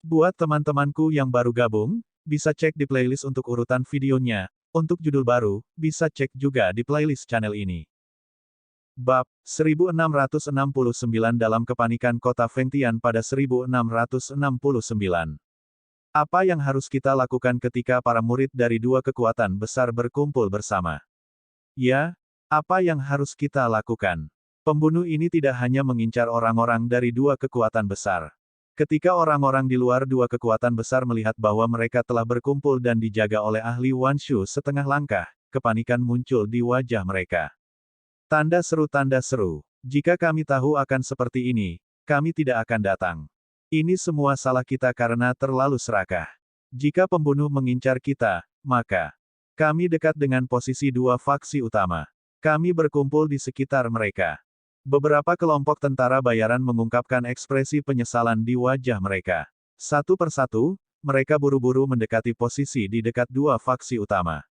Buat teman-temanku yang baru gabung, bisa cek di playlist untuk urutan videonya. Untuk judul baru, bisa cek juga di playlist channel ini. Bab 1669 dalam kepanikan kota Fengtian pada 1669. Apa yang harus kita lakukan ketika para murid dari dua kekuatan besar berkumpul bersama? Ya, apa yang harus kita lakukan? Pembunuh ini tidak hanya mengincar orang-orang dari dua kekuatan besar. Ketika orang-orang di luar dua kekuatan besar melihat bahwa mereka telah berkumpul dan dijaga oleh ahli Wanshu setengah langkah, kepanikan muncul di wajah mereka. Tanda seru. Jika kami tahu akan seperti ini, kami tidak akan datang. Ini semua salah kita karena terlalu serakah. Jika pembunuh mengincar kita, maka kami dekat dengan posisi dua faksi utama. Kami berkumpul di sekitar mereka. Beberapa kelompok tentara bayaran mengungkapkan ekspresi penyesalan di wajah mereka. Satu persatu, mereka buru-buru mendekati posisi di dekat dua faksi utama.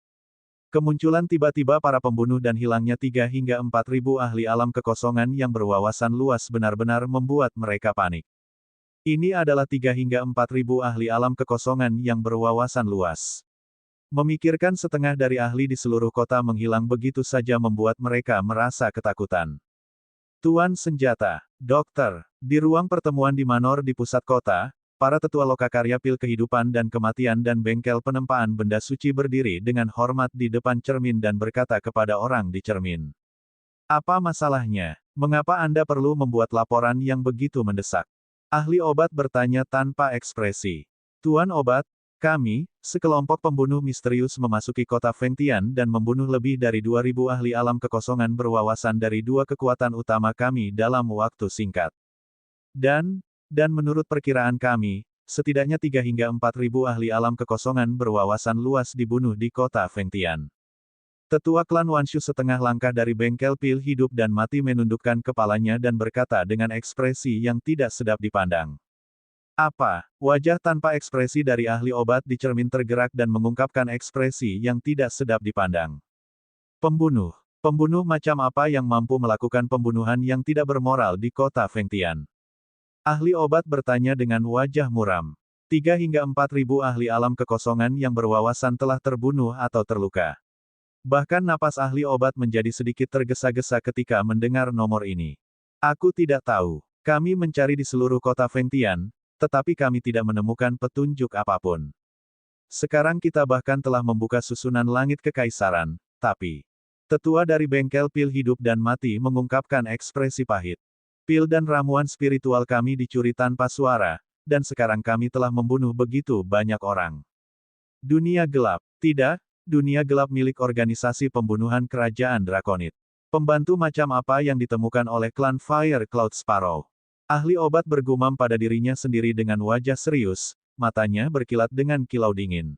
Kemunculan tiba-tiba para pembunuh dan hilangnya 3 hingga 4.000 ahli alam kekosongan yang berwawasan luas benar-benar membuat mereka panik. Ini adalah 3 hingga 4.000 ahli alam kekosongan yang berwawasan luas. Memikirkan setengah dari ahli di seluruh kota menghilang begitu saja membuat mereka merasa ketakutan. Tuan Senjata, Dokter, di ruang pertemuan di Manor di pusat kota, para tetua lokakarya pil kehidupan dan kematian dan bengkel penempaan benda suci berdiri dengan hormat di depan cermin dan berkata kepada orang di cermin. Apa masalahnya? Mengapa Anda perlu membuat laporan yang begitu mendesak? Ahli obat bertanya tanpa ekspresi. Tuan obat, kami, sekelompok pembunuh misterius memasuki kota Fengtian dan membunuh lebih dari 2.000 ahli alam kekosongan berwawasan dari dua kekuatan utama kami dalam waktu singkat. Dan menurut perkiraan kami, setidaknya 3 hingga 4.000 ahli alam kekosongan berwawasan luas dibunuh di kota Fengtian. Tetua klan Wanshu setengah langkah dari bengkel pil hidup dan mati menundukkan kepalanya dan berkata dengan ekspresi yang tidak sedap dipandang. Apa? Wajah tanpa ekspresi dari ahli obat di cermin tergerak dan mengungkapkan ekspresi yang tidak sedap dipandang. Pembunuh. Pembunuh macam apa yang mampu melakukan pembunuhan yang tidak bermoral di kota Fengtian? Ahli obat bertanya dengan wajah muram. 3 hingga 4.000 ahli alam kekosongan yang berwawasan telah terbunuh atau terluka. Bahkan napas ahli obat menjadi sedikit tergesa-gesa ketika mendengar nomor ini. Aku tidak tahu. Kami mencari di seluruh kota Fengtian, tetapi kami tidak menemukan petunjuk apapun. Sekarang kita bahkan telah membuka susunan langit kekaisaran, tapi tetua dari bengkel pil hidup dan mati mengungkapkan ekspresi pahit. Pil dan ramuan spiritual kami dicuri tanpa suara, dan sekarang kami telah membunuh begitu banyak orang. Dunia gelap. Tidak, dunia gelap milik organisasi pembunuhan kerajaan Drakonid. Pembantu macam apa yang ditemukan oleh klan Fire Cloud Sparrow? Ahli obat bergumam pada dirinya sendiri dengan wajah serius, matanya berkilat dengan kilau dingin.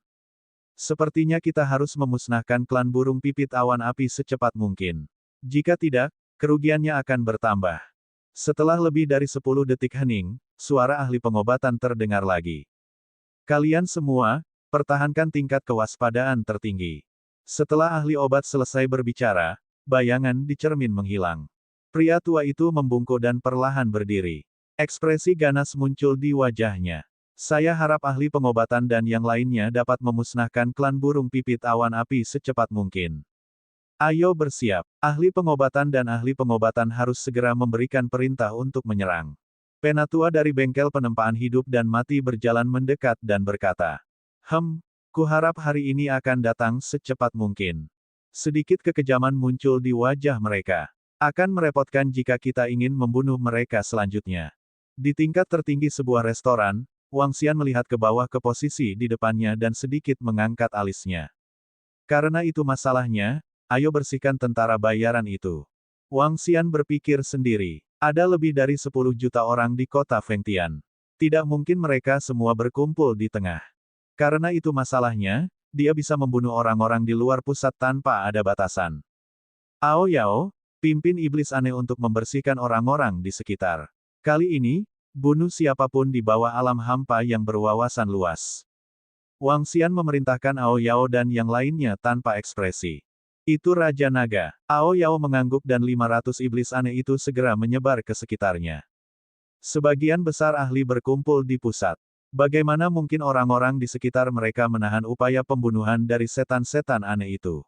Sepertinya kita harus memusnahkan klan burung pipit awan api secepat mungkin. Jika tidak, kerugiannya akan bertambah. Setelah lebih dari 10 detik hening, suara ahli pengobatan terdengar lagi. Kalian semua, pertahankan tingkat kewaspadaan tertinggi. Setelah ahli obat selesai berbicara, bayangan di cermin menghilang. Pria tua itu membungkuk dan perlahan berdiri. Ekspresi ganas muncul di wajahnya. Saya harap ahli pengobatan dan yang lainnya dapat memusnahkan klan burung pipit awan api secepat mungkin. Ayo bersiap. Ahli pengobatan dan ahli pengobatan harus segera memberikan perintah untuk menyerang. Penatua dari bengkel penempaan hidup dan mati berjalan mendekat dan berkata, kuharap hari ini akan datang secepat mungkin. Sedikit kekejaman muncul di wajah mereka. Akan merepotkan jika kita ingin membunuh mereka selanjutnya. Di tingkat tertinggi sebuah restoran, Wang Xian melihat ke bawah ke posisi di depannya dan sedikit mengangkat alisnya. Karena itu masalahnya, ayo bersihkan tentara bayaran itu. Wang Xian berpikir sendiri. Ada lebih dari 10 juta orang di kota Fengtian. Tidak mungkin mereka semua berkumpul di tengah. Karena itu masalahnya, dia bisa membunuh orang-orang di luar pusat tanpa ada batasan. Ao Yao, pimpin iblis aneh untuk membersihkan orang-orang di sekitar. Kali ini, bunuh siapapun di bawah alam hampa yang berwawasan luas. Wang Xian memerintahkan Ao Yao dan yang lainnya tanpa ekspresi. Itu Raja Naga. Ao Yao mengangguk dan 500 iblis aneh itu segera menyebar ke sekitarnya. Sebagian besar ahli berkumpul di pusat. Bagaimana mungkin orang-orang di sekitar mereka menahan upaya pembunuhan dari setan-setan aneh itu?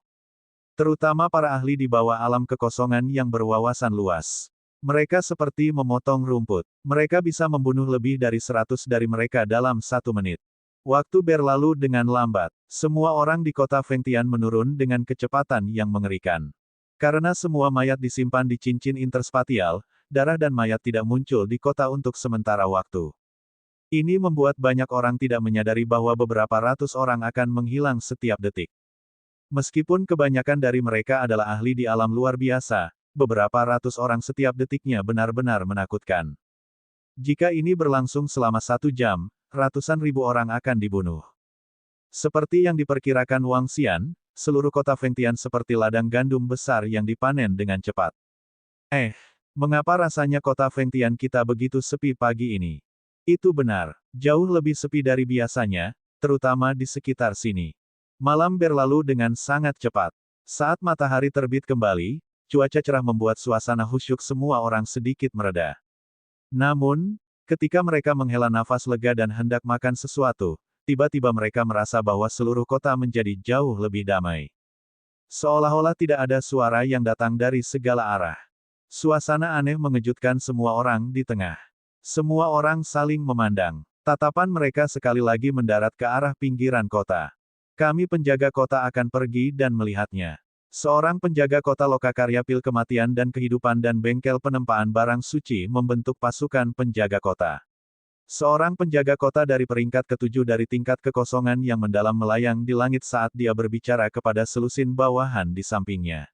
Terutama para ahli di bawah alam kekosongan yang berwawasan luas. Mereka seperti memotong rumput. Mereka bisa membunuh lebih dari 100 dari mereka dalam 1 menit. Waktu berlalu dengan lambat. Semua orang di kota Fengtian menurun dengan kecepatan yang mengerikan. Karena semua mayat disimpan di cincin interspatial, darah dan mayat tidak muncul di kota untuk sementara waktu. Ini membuat banyak orang tidak menyadari bahwa beberapa ratus orang akan menghilang setiap detik. Meskipun kebanyakan dari mereka adalah ahli di alam luar biasa, beberapa ratus orang setiap detiknya benar-benar menakutkan. Jika ini berlangsung selama 1 jam, ratusan ribu orang akan dibunuh. Seperti yang diperkirakan Wang Xian, seluruh kota Fengtian seperti ladang gandum besar yang dipanen dengan cepat. Mengapa rasanya kota Fengtian kita begitu sepi pagi ini? Itu benar, jauh lebih sepi dari biasanya, terutama di sekitar sini. Malam berlalu dengan sangat cepat. Saat matahari terbit kembali, cuaca cerah membuat suasana khusyuk semua orang sedikit mereda. Namun, ketika mereka menghela nafas lega dan hendak makan sesuatu, tiba-tiba mereka merasa bahwa seluruh kota menjadi jauh lebih damai. Seolah-olah tidak ada suara yang datang dari segala arah. Suasana aneh mengejutkan semua orang di tengah. Semua orang saling memandang. Tatapan mereka sekali lagi mendarat ke arah pinggiran kota. Kami penjaga kota akan pergi dan melihatnya. Seorang penjaga kota Lokakarya Pil Kematian dan Kehidupan dan Bengkel Penempaan Barang Suci membentuk pasukan penjaga kota. Seorang penjaga kota dari peringkat ke-7 dari tingkat kekosongan yang mendalam melayang di langit saat dia berbicara kepada selusin bawahan di sampingnya.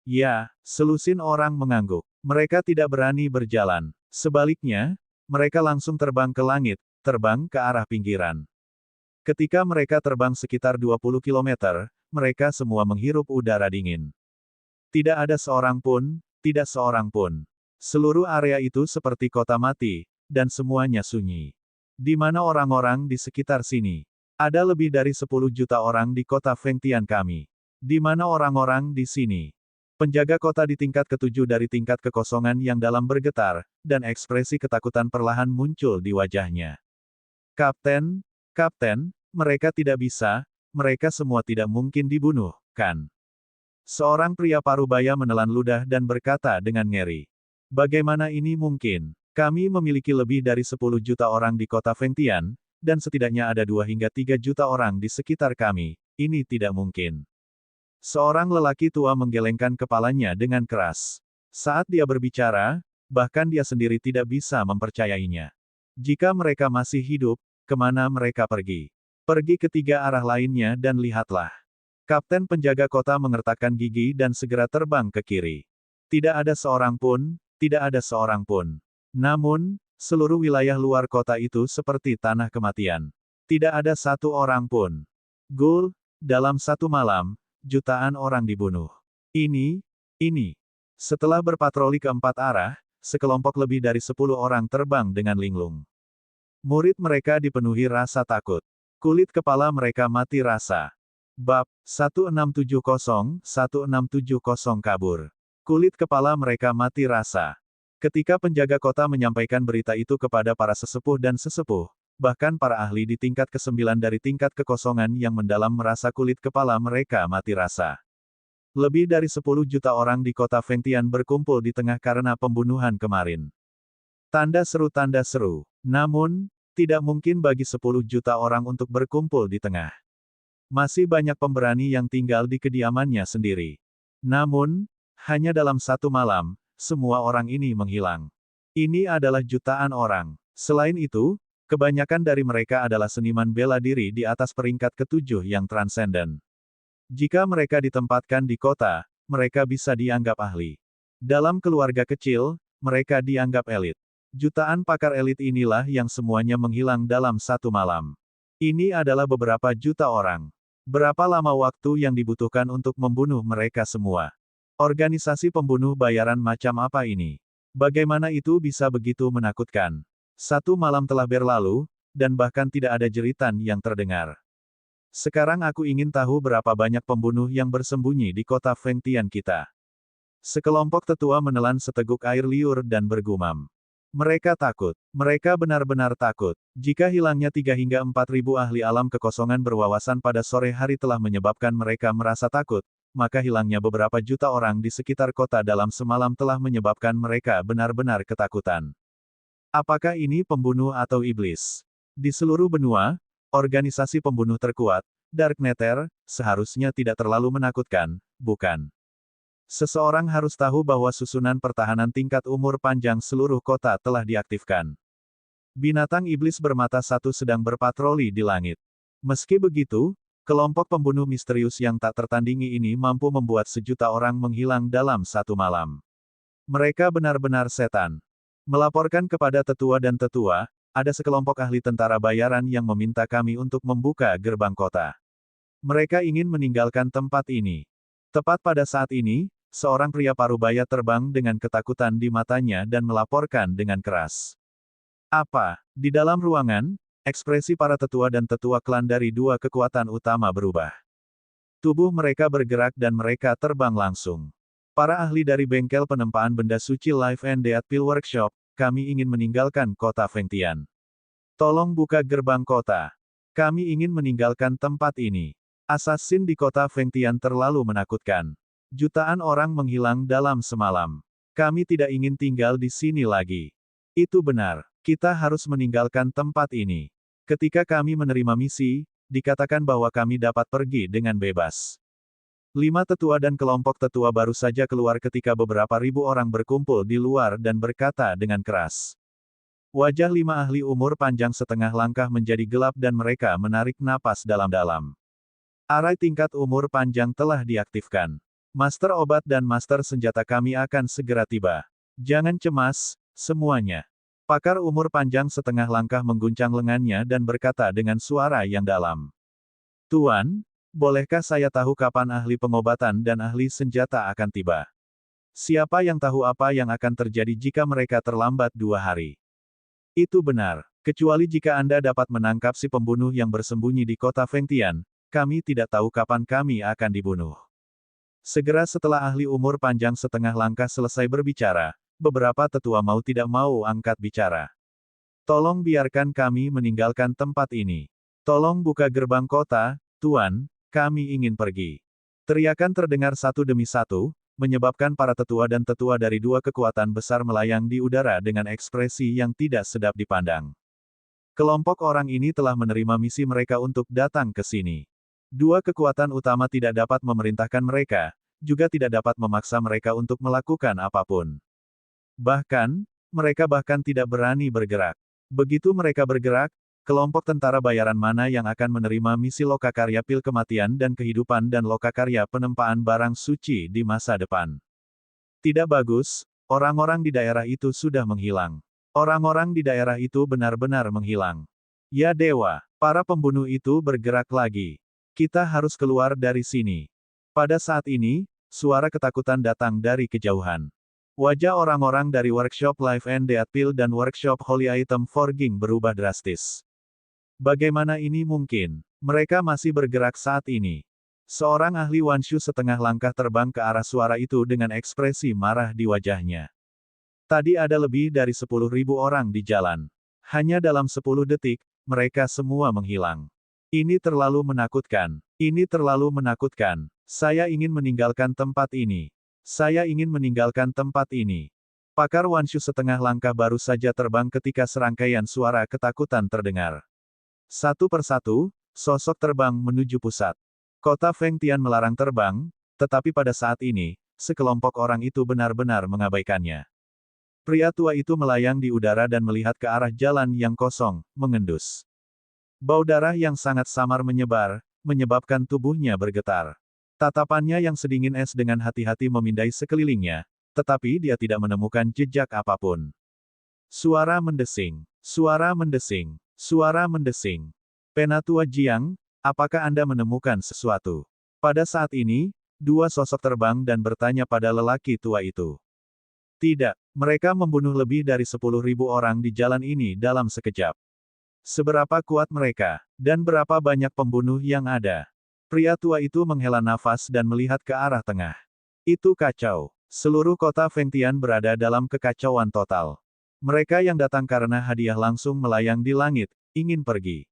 Ya, selusin orang mengangguk. Mereka tidak berani berjalan. Sebaliknya, mereka langsung terbang ke langit, terbang ke arah pinggiran. Ketika mereka terbang sekitar 20 km, mereka semua menghirup udara dingin. Tidak ada seorang pun, tidak seorang pun. Seluruh area itu seperti kota mati, dan semuanya sunyi. Di mana orang-orang di sekitar sini? Ada lebih dari 10 juta orang di kota Fengtian kami. Di mana orang-orang di sini? Penjaga kota di tingkat ke-7 dari tingkat kekosongan yang dalam bergetar, dan ekspresi ketakutan perlahan muncul di wajahnya. Kapten, mereka tidak bisa, mereka semua tidak mungkin dibunuh, kan? Seorang pria parubaya menelan ludah dan berkata dengan ngeri. Bagaimana ini mungkin? Kami memiliki lebih dari 10 juta orang di kota Fengtian, dan setidaknya ada 2 hingga 3 juta orang di sekitar kami, ini tidak mungkin. Seorang lelaki tua menggelengkan kepalanya dengan keras. Saat dia berbicara, bahkan dia sendiri tidak bisa mempercayainya. Jika mereka masih hidup, kemana mereka pergi? Pergi ke 3 arah lainnya dan lihatlah. Kapten penjaga kota mengertakkan gigi dan segera terbang ke kiri. Tidak ada seorang pun, tidak ada seorang pun. Namun, seluruh wilayah luar kota itu seperti tanah kematian. Tidak ada satu orang pun. Gul, dalam 1 malam, jutaan orang dibunuh. Ini. Setelah berpatroli ke 4 arah, sekelompok lebih dari 10 orang terbang dengan linglung. Murid mereka dipenuhi rasa takut. Kulit kepala mereka mati rasa. Bab 1670 kabur. Kulit kepala mereka mati rasa. Ketika penjaga kota menyampaikan berita itu kepada para sesepuh dan sesepuh, bahkan para ahli di tingkat ke-9 dari tingkat kekosongan yang mendalam merasa kulit kepala mereka mati rasa. Lebih dari 10 juta orang di kota Fengtian berkumpul di tengah karena pembunuhan kemarin. Tanda seru. Namun, tidak mungkin bagi 10 juta orang untuk berkumpul di tengah. Masih banyak pemberani yang tinggal di kediamannya sendiri. Namun, hanya dalam 1 malam, semua orang ini menghilang. Ini adalah jutaan orang. Selain itu, kebanyakan dari mereka adalah seniman bela diri di atas peringkat ke-7 yang transenden. Jika mereka ditempatkan di kota, mereka bisa dianggap ahli. Dalam keluarga kecil, mereka dianggap elit. Jutaan pakar elit inilah yang semuanya menghilang dalam 1 malam. Ini adalah beberapa juta orang. Berapa lama waktu yang dibutuhkan untuk membunuh mereka semua? Organisasi pembunuh bayaran macam apa ini? Bagaimana itu bisa begitu menakutkan? 1 malam telah berlalu, dan bahkan tidak ada jeritan yang terdengar. Sekarang aku ingin tahu berapa banyak pembunuh yang bersembunyi di kota Fengtian kita. Sekelompok tetua menelan seteguk air liur dan bergumam. Mereka takut. Mereka benar-benar takut. Jika hilangnya 3 hingga 4.000 ahli alam kekosongan berwawasan pada sore hari telah menyebabkan mereka merasa takut, maka hilangnya beberapa juta orang di sekitar kota dalam semalam telah menyebabkan mereka benar-benar ketakutan. Apakah ini pembunuh atau iblis? Di seluruh benua, organisasi pembunuh terkuat, Dark Nether, seharusnya tidak terlalu menakutkan, bukan? Seseorang harus tahu bahwa susunan pertahanan tingkat umur panjang seluruh kota telah diaktifkan. Binatang iblis bermata satu sedang berpatroli di langit. Meski begitu, kelompok pembunuh misterius yang tak tertandingi ini mampu membuat sejuta orang menghilang dalam satu malam. Mereka benar-benar setan. Melaporkan kepada tetua dan tetua, ada sekelompok ahli tentara bayaran yang meminta kami untuk membuka gerbang kota. Mereka ingin meninggalkan tempat ini. Tepat pada saat ini, seorang pria parubaya terbang dengan ketakutan di matanya dan melaporkan dengan keras. Apa? Di dalam ruangan, ekspresi para tetua dan tetua klan dari dua kekuatan utama berubah. Tubuh mereka bergerak dan mereka terbang langsung. Para ahli dari bengkel penempaan benda suci Life and Death Pill Workshop, kami ingin meninggalkan kota Fengtian. Tolong buka gerbang kota. Kami ingin meninggalkan tempat ini. Assassin di kota Fengtian terlalu menakutkan. Jutaan orang menghilang dalam semalam. Kami tidak ingin tinggal di sini lagi. Itu benar. Kita harus meninggalkan tempat ini. Ketika kami menerima misi, dikatakan bahwa kami dapat pergi dengan bebas. 5 tetua dan kelompok tetua baru saja keluar ketika beberapa ribu orang berkumpul di luar dan berkata dengan keras. Wajah 5 ahli umur panjang setengah langkah menjadi gelap dan mereka menarik napas dalam-dalam. Arai tingkat umur panjang telah diaktifkan. Master obat dan master senjata kami akan segera tiba. Jangan cemas, semuanya. Pakar umur panjang setengah langkah mengguncang lengannya dan berkata dengan suara yang dalam. Tuan, bolehkah saya tahu kapan ahli pengobatan dan ahli senjata akan tiba? Siapa yang tahu apa yang akan terjadi jika mereka terlambat 2 hari? Itu benar, kecuali jika Anda dapat menangkap si pembunuh yang bersembunyi di kota Fengtian, kami tidak tahu kapan kami akan dibunuh. Segera setelah ahli umur panjang setengah langkah selesai berbicara, beberapa tetua mau tidak mau angkat bicara. Tolong biarkan kami meninggalkan tempat ini. Tolong buka gerbang kota, Tuan, kami ingin pergi. Teriakan terdengar satu demi satu, menyebabkan para tetua dan tetua dari dua kekuatan besar melayang di udara dengan ekspresi yang tidak sedap dipandang. Kelompok orang ini telah menerima misi mereka untuk datang ke sini. Dua kekuatan utama tidak dapat memerintahkan mereka, juga tidak dapat memaksa mereka untuk melakukan apapun. Bahkan, mereka bahkan tidak berani bergerak. Begitu mereka bergerak, kelompok tentara bayaran mana yang akan menerima misi lokakarya pil kematian dan kehidupan dan lokakarya penempaan barang suci di masa depan. Tidak bagus, orang-orang di daerah itu sudah menghilang. Orang-orang di daerah itu benar-benar menghilang. Ya dewa, para pembunuh itu bergerak lagi. Kita harus keluar dari sini. Pada saat ini, suara ketakutan datang dari kejauhan. Wajah orang-orang dari workshop Life and Death Pill dan workshop Holy Item Forging berubah drastis. Bagaimana ini mungkin? Mereka masih bergerak saat ini. Seorang ahli Wanshu setengah langkah terbang ke arah suara itu dengan ekspresi marah di wajahnya. Tadi ada lebih dari 10.000 orang di jalan. Hanya dalam 10 detik, mereka semua menghilang. Ini terlalu menakutkan. Ini terlalu menakutkan. Saya ingin meninggalkan tempat ini. Saya ingin meninggalkan tempat ini. Pakar Wanshu setengah langkah baru saja terbang ketika serangkaian suara ketakutan terdengar. Satu persatu, sosok terbang menuju pusat. Kota Fengtian melarang terbang, tetapi pada saat ini, sekelompok orang itu benar-benar mengabaikannya. Pria tua itu melayang di udara dan melihat ke arah jalan yang kosong, mengendus. Bau darah yang sangat samar menyebar, menyebabkan tubuhnya bergetar. Tatapannya yang sedingin es dengan hati-hati memindai sekelilingnya, tetapi dia tidak menemukan jejak apapun. Suara mendesing, suara mendesing, suara mendesing. Penatua Jiang, apakah Anda menemukan sesuatu? Pada saat ini, dua sosok terbang dan bertanya pada lelaki tua itu. Tidak, mereka membunuh lebih dari 10.000 orang di jalan ini dalam sekejap. Seberapa kuat mereka, dan berapa banyak pembunuh yang ada? Pria tua itu menghela nafas dan melihat ke arah tengah. Itu kacau. Seluruh kota Fengtian berada dalam kekacauan total. Mereka yang datang karena hadiah langsung melayang di langit, ingin pergi.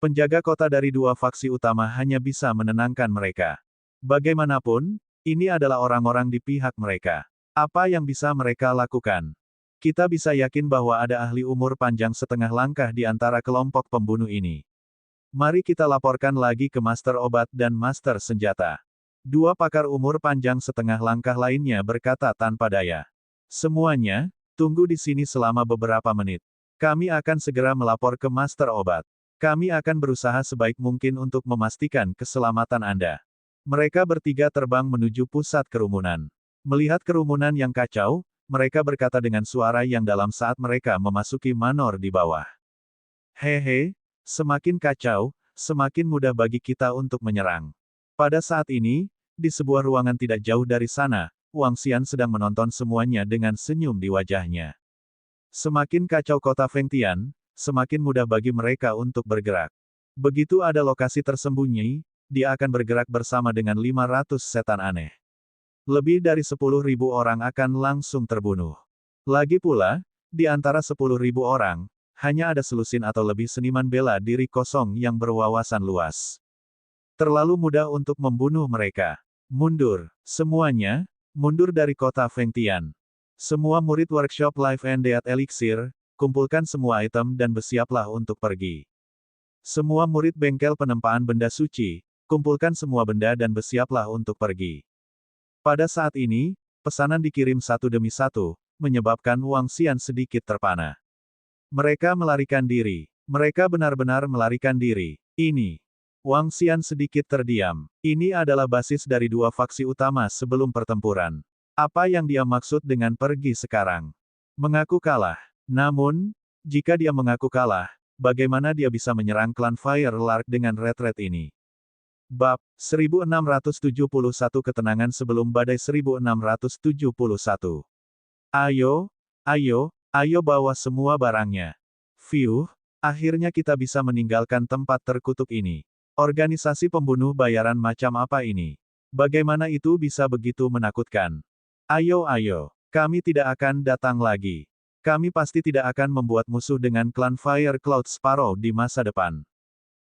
Penjaga kota dari dua faksi utama hanya bisa menenangkan mereka. Bagaimanapun, ini adalah orang-orang di pihak mereka. Apa yang bisa mereka lakukan? Kita bisa yakin bahwa ada ahli umur panjang setengah langkah di antara kelompok pembunuh ini. Mari kita laporkan lagi ke Master Obat dan Master Senjata. Dua pakar umur panjang setengah langkah lainnya berkata tanpa daya. Semuanya, tunggu di sini selama beberapa menit. Kami akan segera melapor ke Master Obat. Kami akan berusaha sebaik mungkin untuk memastikan keselamatan Anda. Mereka bertiga terbang menuju pusat kerumunan. Melihat kerumunan yang kacau, mereka berkata dengan suara yang dalam saat mereka memasuki manor di bawah. Hehe, semakin kacau, semakin mudah bagi kita untuk menyerang. Pada saat ini, di sebuah ruangan tidak jauh dari sana, Wang Xian sedang menonton semuanya dengan senyum di wajahnya. Semakin kacau kota Fengtian, semakin mudah bagi mereka untuk bergerak. Begitu ada lokasi tersembunyi, dia akan bergerak bersama dengan 500 setan aneh. Lebih dari 10.000 orang akan langsung terbunuh. Lagi pula, di antara 10.000 orang, hanya ada selusin atau lebih seniman bela diri kosong yang berwawasan luas. Terlalu mudah untuk membunuh mereka. Mundur. Semuanya, mundur dari kota Fengtian. Semua murid workshop Life and Death Elixir, kumpulkan semua item dan bersiaplah untuk pergi. Semua murid bengkel penempaan benda suci, kumpulkan semua benda dan bersiaplah untuk pergi. Pada saat ini, pesanan dikirim satu demi satu, menyebabkan Wang Xian sedikit terpana. Mereka melarikan diri. Mereka benar-benar melarikan diri. Ini. Wang Xian sedikit terdiam. Ini adalah basis dari dua faksi utama sebelum pertempuran. Apa yang dia maksud dengan pergi sekarang? Mengaku kalah. Namun, jika dia mengaku kalah, bagaimana dia bisa menyerang klan Firelark dengan retret ini? Bab 1671 Ketenangan sebelum badai 1671. Ayo, ayo, ayo bawa semua barangnya. Fiuh, akhirnya kita bisa meninggalkan tempat terkutuk ini. Organisasi pembunuh bayaran macam apa ini? Bagaimana itu bisa begitu menakutkan? Ayo ayo, kami tidak akan datang lagi. Kami pasti tidak akan membuat musuh dengan klan Fire Cloud Sparrow di masa depan.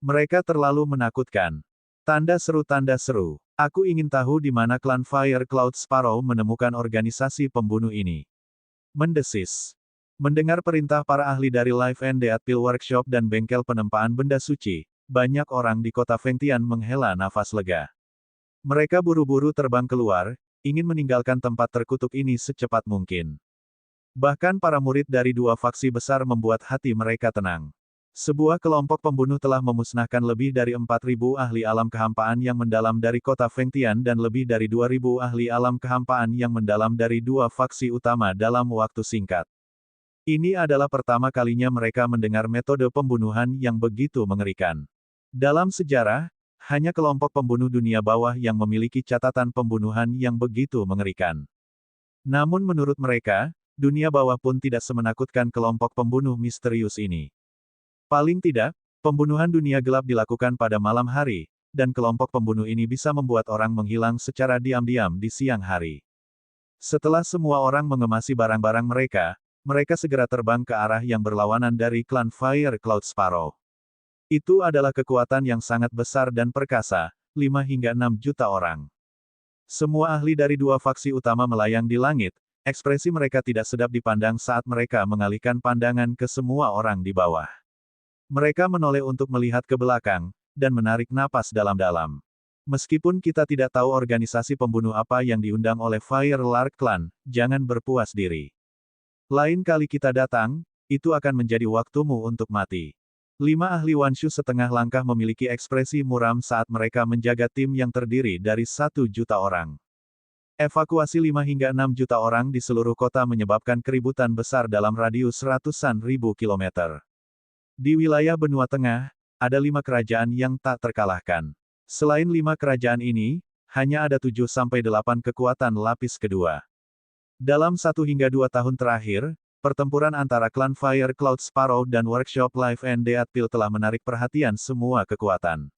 Mereka terlalu menakutkan. Tanda seru. Aku ingin tahu di mana klan Fire Cloud Sparrow menemukan organisasi pembunuh ini. Mendesis. Mendengar perintah para ahli dari Life and Death Pill Workshop dan bengkel penempaan benda suci, banyak orang di kota Fengtian menghela nafas lega. Mereka buru-buru terbang keluar, ingin meninggalkan tempat terkutuk ini secepat mungkin. Bahkan para murid dari dua faksi besar membuat hati mereka tenang. Sebuah kelompok pembunuh telah memusnahkan lebih dari 4.000 ahli alam kehampaan yang mendalam dari kota Fengtian dan lebih dari 2.000 ahli alam kehampaan yang mendalam dari dua faksi utama dalam waktu singkat. Ini adalah pertama kalinya mereka mendengar metode pembunuhan yang begitu mengerikan. Dalam sejarah, hanya kelompok pembunuh dunia bawah yang memiliki catatan pembunuhan yang begitu mengerikan. Namun menurut mereka, dunia bawah pun tidak semenakutkan kelompok pembunuh misterius ini. Paling tidak, pembunuhan dunia gelap dilakukan pada malam hari, dan kelompok pembunuh ini bisa membuat orang menghilang secara diam-diam di siang hari. Setelah semua orang mengemasi barang-barang mereka, mereka segera terbang ke arah yang berlawanan dari klan Fire Cloud Sparrow. Itu adalah kekuatan yang sangat besar dan perkasa, 5 hingga 6 juta orang. Semua ahli dari dua faksi utama melayang di langit, ekspresi mereka tidak sedap dipandang saat mereka mengalihkan pandangan ke semua orang di bawah. Mereka menoleh untuk melihat ke belakang, dan menarik napas dalam-dalam. Meskipun kita tidak tahu organisasi pembunuh apa yang diundang oleh Firelark Clan, jangan berpuas diri. Lain kali kita datang, itu akan menjadi waktumu untuk mati. 5 ahli Wanshu setengah langkah memiliki ekspresi muram saat mereka menjaga tim yang terdiri dari 1 juta orang. Evakuasi 5 hingga 6 juta orang di seluruh kota menyebabkan keributan besar dalam radius ratusan ribu kilometer. Di wilayah benua tengah, ada 5 kerajaan yang tak terkalahkan. Selain 5 kerajaan ini, hanya ada 7-8 kekuatan lapis kedua. Dalam 1 hingga 2 tahun terakhir, pertempuran antara klan Fire Cloud Sparrow dan Workshop Life and Death Pill telah menarik perhatian semua kekuatan.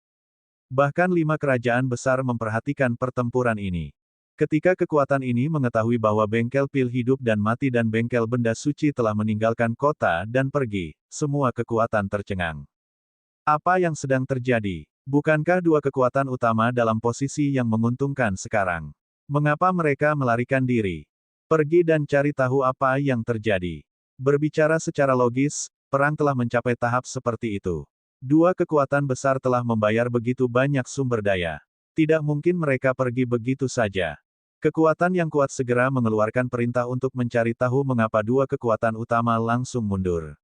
Bahkan 5 kerajaan besar memperhatikan pertempuran ini. Ketika kekuatan ini mengetahui bahwa bengkel pil hidup dan mati dan bengkel benda suci telah meninggalkan kota dan pergi, semua kekuatan tercengang. Apa yang sedang terjadi? Bukankah dua kekuatan utama dalam posisi yang menguntungkan sekarang? Mengapa mereka melarikan diri? Pergi dan cari tahu apa yang terjadi. Berbicara secara logis, perang telah mencapai tahap seperti itu. Dua kekuatan besar telah membayar begitu banyak sumber daya. Tidak mungkin mereka pergi begitu saja. Kekuatan yang kuat segera mengeluarkan perintah untuk mencari tahu mengapa dua kekuatan utama langsung mundur.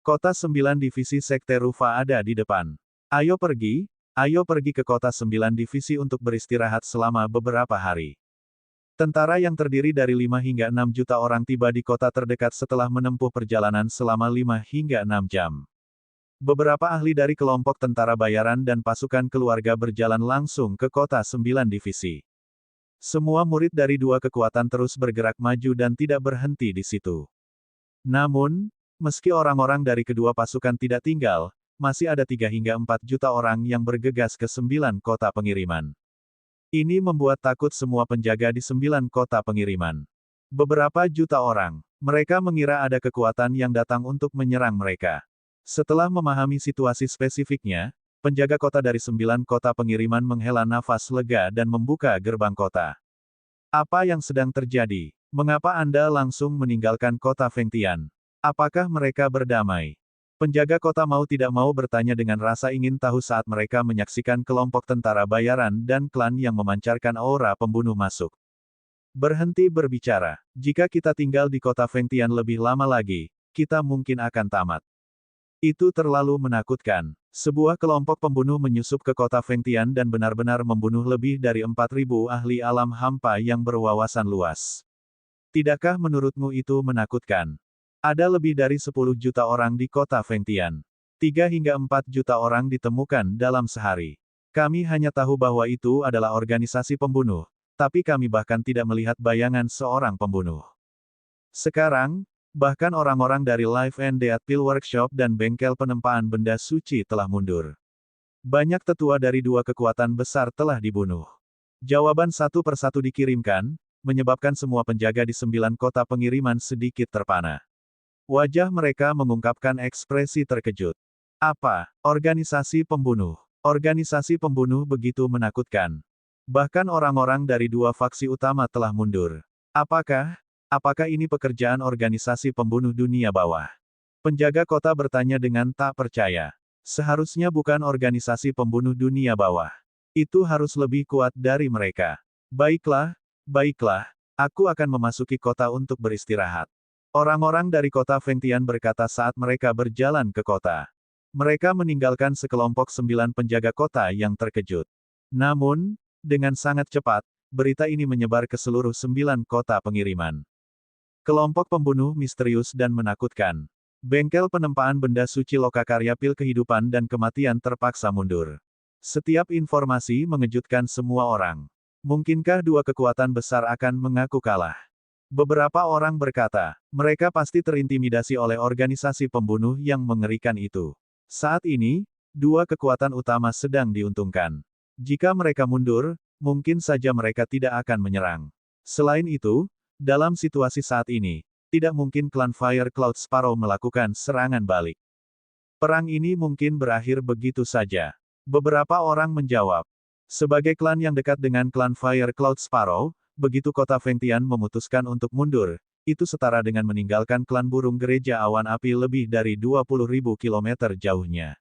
Kota 9 Divisi Sekte Rufa ada di depan. Ayo pergi ke Kota 9 Divisi untuk beristirahat selama beberapa hari. Tentara yang terdiri dari 5 hingga 6 juta orang tiba di kota terdekat setelah menempuh perjalanan selama 5 hingga 6 jam. Beberapa ahli dari kelompok tentara bayaran dan pasukan keluarga berjalan langsung ke Kota 9 Divisi. Semua murid dari dua kekuatan terus bergerak maju dan tidak berhenti di situ. Namun, meski orang-orang dari kedua pasukan tidak tinggal, masih ada 3 hingga 4 juta orang yang bergegas ke 9 kota pengiriman. Ini membuat takut semua penjaga di 9 kota pengiriman. Beberapa juta orang, mereka mengira ada kekuatan yang datang untuk menyerang mereka. Setelah memahami situasi spesifiknya, penjaga kota dari 9 kota pengiriman menghela nafas lega dan membuka gerbang kota. Apa yang sedang terjadi? Mengapa Anda langsung meninggalkan kota Fengtian? Apakah mereka berdamai? Penjaga kota mau tidak mau bertanya dengan rasa ingin tahu saat mereka menyaksikan kelompok tentara bayaran dan klan yang memancarkan aura pembunuh masuk. Berhenti berbicara. Jika kita tinggal di kota Fengtian lebih lama lagi, kita mungkin akan tamat. Itu terlalu menakutkan. Sebuah kelompok pembunuh menyusup ke kota Fengtian dan benar-benar membunuh lebih dari 4.000 ahli alam hampa yang berwawasan luas. Tidakkah menurutmu itu menakutkan? Ada lebih dari 10 juta orang di kota Fengtian. 3 hingga 4 juta orang ditemukan dalam sehari. Kami hanya tahu bahwa itu adalah organisasi pembunuh, tapi kami bahkan tidak melihat bayangan seorang pembunuh. Sekarang, bahkan orang-orang dari Life and Death Pill Workshop dan bengkel penempaan benda suci telah mundur. Banyak tetua dari dua kekuatan besar telah dibunuh. Jawaban satu persatu dikirimkan, menyebabkan semua penjaga di 9 kota pengiriman sedikit terpana. Wajah mereka mengungkapkan ekspresi terkejut. Apa? Organisasi pembunuh. Organisasi pembunuh begitu menakutkan. Bahkan orang-orang dari dua faksi utama telah mundur. Apakah ini pekerjaan organisasi pembunuh dunia bawah? Penjaga kota bertanya dengan tak percaya. Seharusnya bukan organisasi pembunuh dunia bawah. Itu harus lebih kuat dari mereka. Baiklah, aku akan memasuki kota untuk beristirahat. Orang-orang dari kota Fengtian berkata saat mereka berjalan ke kota. Mereka meninggalkan sekelompok 9 penjaga kota yang terkejut. Namun, dengan sangat cepat, berita ini menyebar ke seluruh 9 kota pengiriman. Kelompok pembunuh misterius dan menakutkan. Bengkel penempaan benda suci lokakarya pil kehidupan dan kematian terpaksa mundur. Setiap informasi mengejutkan semua orang. Mungkinkah dua kekuatan besar akan mengaku kalah? Beberapa orang berkata, mereka pasti terintimidasi oleh organisasi pembunuh yang mengerikan itu. Saat ini, dua kekuatan utama sedang diuntungkan. Jika mereka mundur, mungkin saja mereka tidak akan menyerang. Selain itu, dalam situasi saat ini, tidak mungkin klan Fire Cloud Sparrow melakukan serangan balik. Perang ini mungkin berakhir begitu saja. Beberapa orang menjawab. Sebagai klan yang dekat dengan klan Fire Cloud Sparrow, begitu kota Fengtian memutuskan untuk mundur, itu setara dengan meninggalkan klan burung gereja awan api lebih dari 20.000 kilometer jauhnya.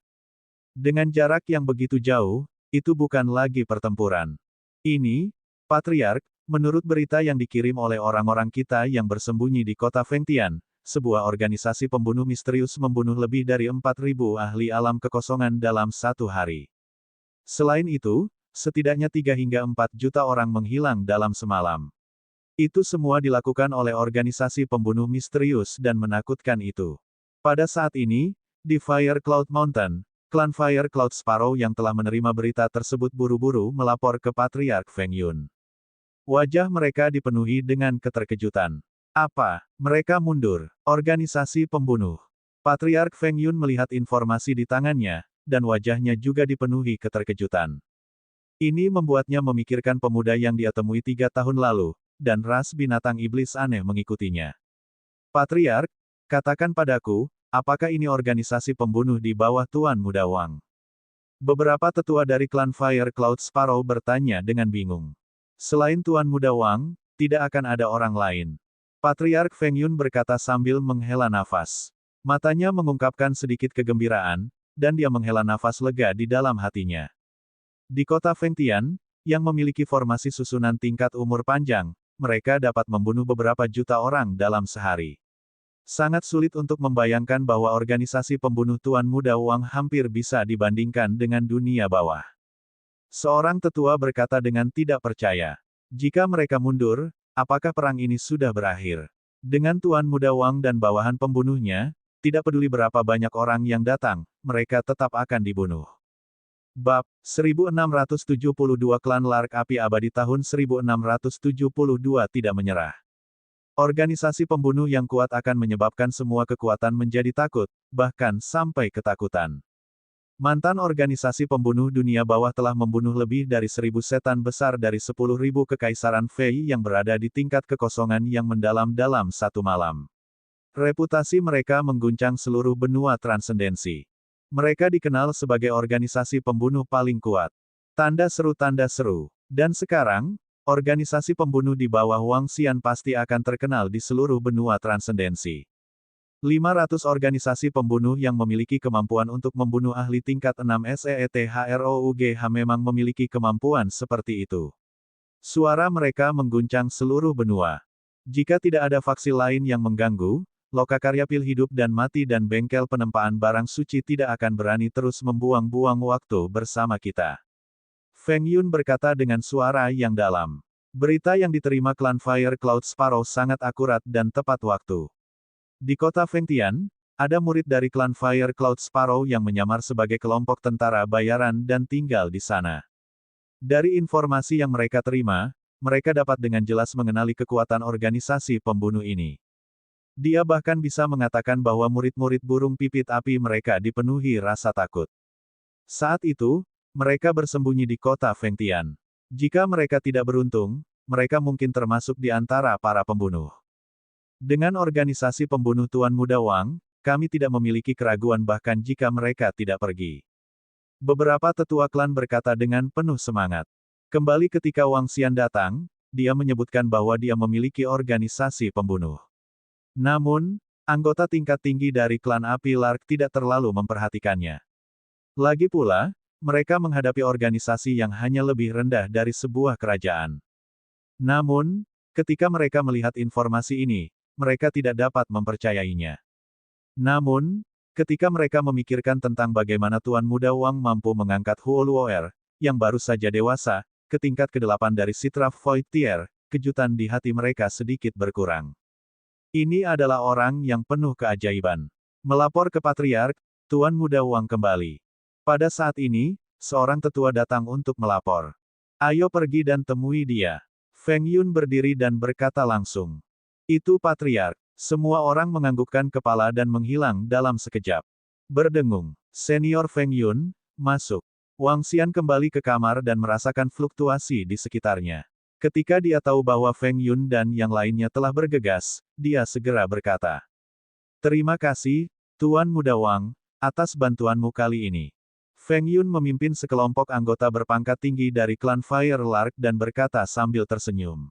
Dengan jarak yang begitu jauh, itu bukan lagi pertempuran. Ini, Patriark, menurut berita yang dikirim oleh orang-orang kita yang bersembunyi di kota Fengtian, sebuah organisasi pembunuh misterius membunuh lebih dari 4.000 ahli alam kekosongan dalam satu hari. Selain itu, setidaknya 3 hingga 4 juta orang menghilang dalam semalam. Itu semua dilakukan oleh organisasi pembunuh misterius dan menakutkan itu. Pada saat ini, di Fire Cloud Mountain, klan Fire Cloud Sparrow yang telah menerima berita tersebut buru-buru melapor ke Patriark Feng Yun. Wajah mereka dipenuhi dengan keterkejutan. Apa? Mereka mundur. Organisasi pembunuh. Patriark Feng Yun melihat informasi di tangannya, dan wajahnya juga dipenuhi keterkejutan. Ini membuatnya memikirkan pemuda yang dia temui 3 tahun lalu, dan ras binatang iblis aneh mengikutinya. Patriark, katakan padaku, apakah ini organisasi pembunuh di bawah Tuan Muda Wang? Beberapa tetua dari klan Fire Cloud Sparrow bertanya dengan bingung. Selain Tuan Muda Wang, tidak akan ada orang lain. Patriark Feng Yun berkata sambil menghela nafas. Matanya mengungkapkan sedikit kegembiraan, dan dia menghela nafas lega di dalam hatinya. Di kota Fengtian, yang memiliki formasi susunan tingkat umur panjang, mereka dapat membunuh beberapa juta orang dalam sehari. Sangat sulit untuk membayangkan bahwa organisasi pembunuh Tuan Muda Wang hampir bisa dibandingkan dengan dunia bawah. Seorang tetua berkata dengan tidak percaya. Jika mereka mundur, apakah perang ini sudah berakhir? Dengan Tuan Muda Wang dan bawahan pembunuhnya, tidak peduli berapa banyak orang yang datang, mereka tetap akan dibunuh. Bab 1672 Klan Lark Api Abadi tahun 1672 tidak menyerah. Organisasi pembunuh yang kuat akan menyebabkan semua kekuatan menjadi takut, bahkan sampai ketakutan. Mantan organisasi pembunuh dunia bawah telah membunuh lebih dari 1.000 setan besar dari 10.000 kekaisaran Fei yang berada di tingkat kekosongan yang mendalam dalam satu malam. Reputasi mereka mengguncang seluruh benua transendensi. Mereka dikenal sebagai organisasi pembunuh paling kuat. Tanda seru. Dan sekarang, organisasi pembunuh di bawah Wang Xian pasti akan terkenal di seluruh benua transendensi. 500 organisasi pembunuh yang memiliki kemampuan untuk membunuh ahli tingkat 6 SEETHROUGH memang memiliki kemampuan seperti itu. Suara mereka mengguncang seluruh benua. Jika tidak ada faksi lain yang mengganggu, Lokakarya Pil Hidup dan Mati dan bengkel penempaan barang suci tidak akan berani terus membuang-buang waktu bersama kita. Feng Yun berkata dengan suara yang dalam. Berita yang diterima klan Fire Cloud Sparrow sangat akurat dan tepat waktu. Di kota Fengtian, ada murid dari klan Fire Cloud Sparrow yang menyamar sebagai kelompok tentara bayaran dan tinggal di sana. Dari informasi yang mereka terima, mereka dapat dengan jelas mengenali kekuatan organisasi pembunuh ini. Dia bahkan bisa mengatakan bahwa murid-murid burung pipit api mereka dipenuhi rasa takut. Saat itu, mereka bersembunyi di kota Fengtian. Jika mereka tidak beruntung, mereka mungkin termasuk di antara para pembunuh. Dengan organisasi pembunuh Tuan Muda Wang, kami tidak memiliki keraguan bahkan jika mereka tidak pergi. Beberapa tetua klan berkata dengan penuh semangat. Kembali ketika Wang Xian datang, dia menyebutkan bahwa dia memiliki organisasi pembunuh. Namun, anggota tingkat tinggi dari klan Api Lark tidak terlalu memperhatikannya. Lagi pula, mereka menghadapi organisasi yang hanya lebih rendah dari sebuah kerajaan. Namun, ketika mereka melihat informasi ini, mereka tidak dapat mempercayainya. Namun, ketika mereka memikirkan tentang bagaimana Tuan Muda Wang mampu mengangkat Huo Luoer, yang baru saja dewasa, ke tingkat ke-8 dari Citra Void Tier, kejutan di hati mereka sedikit berkurang. Ini adalah orang yang penuh keajaiban. Melapor ke Patriark, Tuan Muda Wang kembali. Pada saat ini, seorang tetua datang untuk melapor. Ayo pergi dan temui dia. Feng Yun berdiri dan berkata langsung. Itu Patriark. Semua orang menganggukkan kepala dan menghilang dalam sekejap. Berdengung. Senior Feng Yun, masuk. Wang Xian kembali ke kamar dan merasakan fluktuasi di sekitarnya. Ketika dia tahu bahwa Feng Yun dan yang lainnya telah bergegas, dia segera berkata. Terima kasih, Tuan Muda Wang, atas bantuanmu kali ini. Feng Yun memimpin sekelompok anggota berpangkat tinggi dari klan Fire Lark dan berkata sambil tersenyum.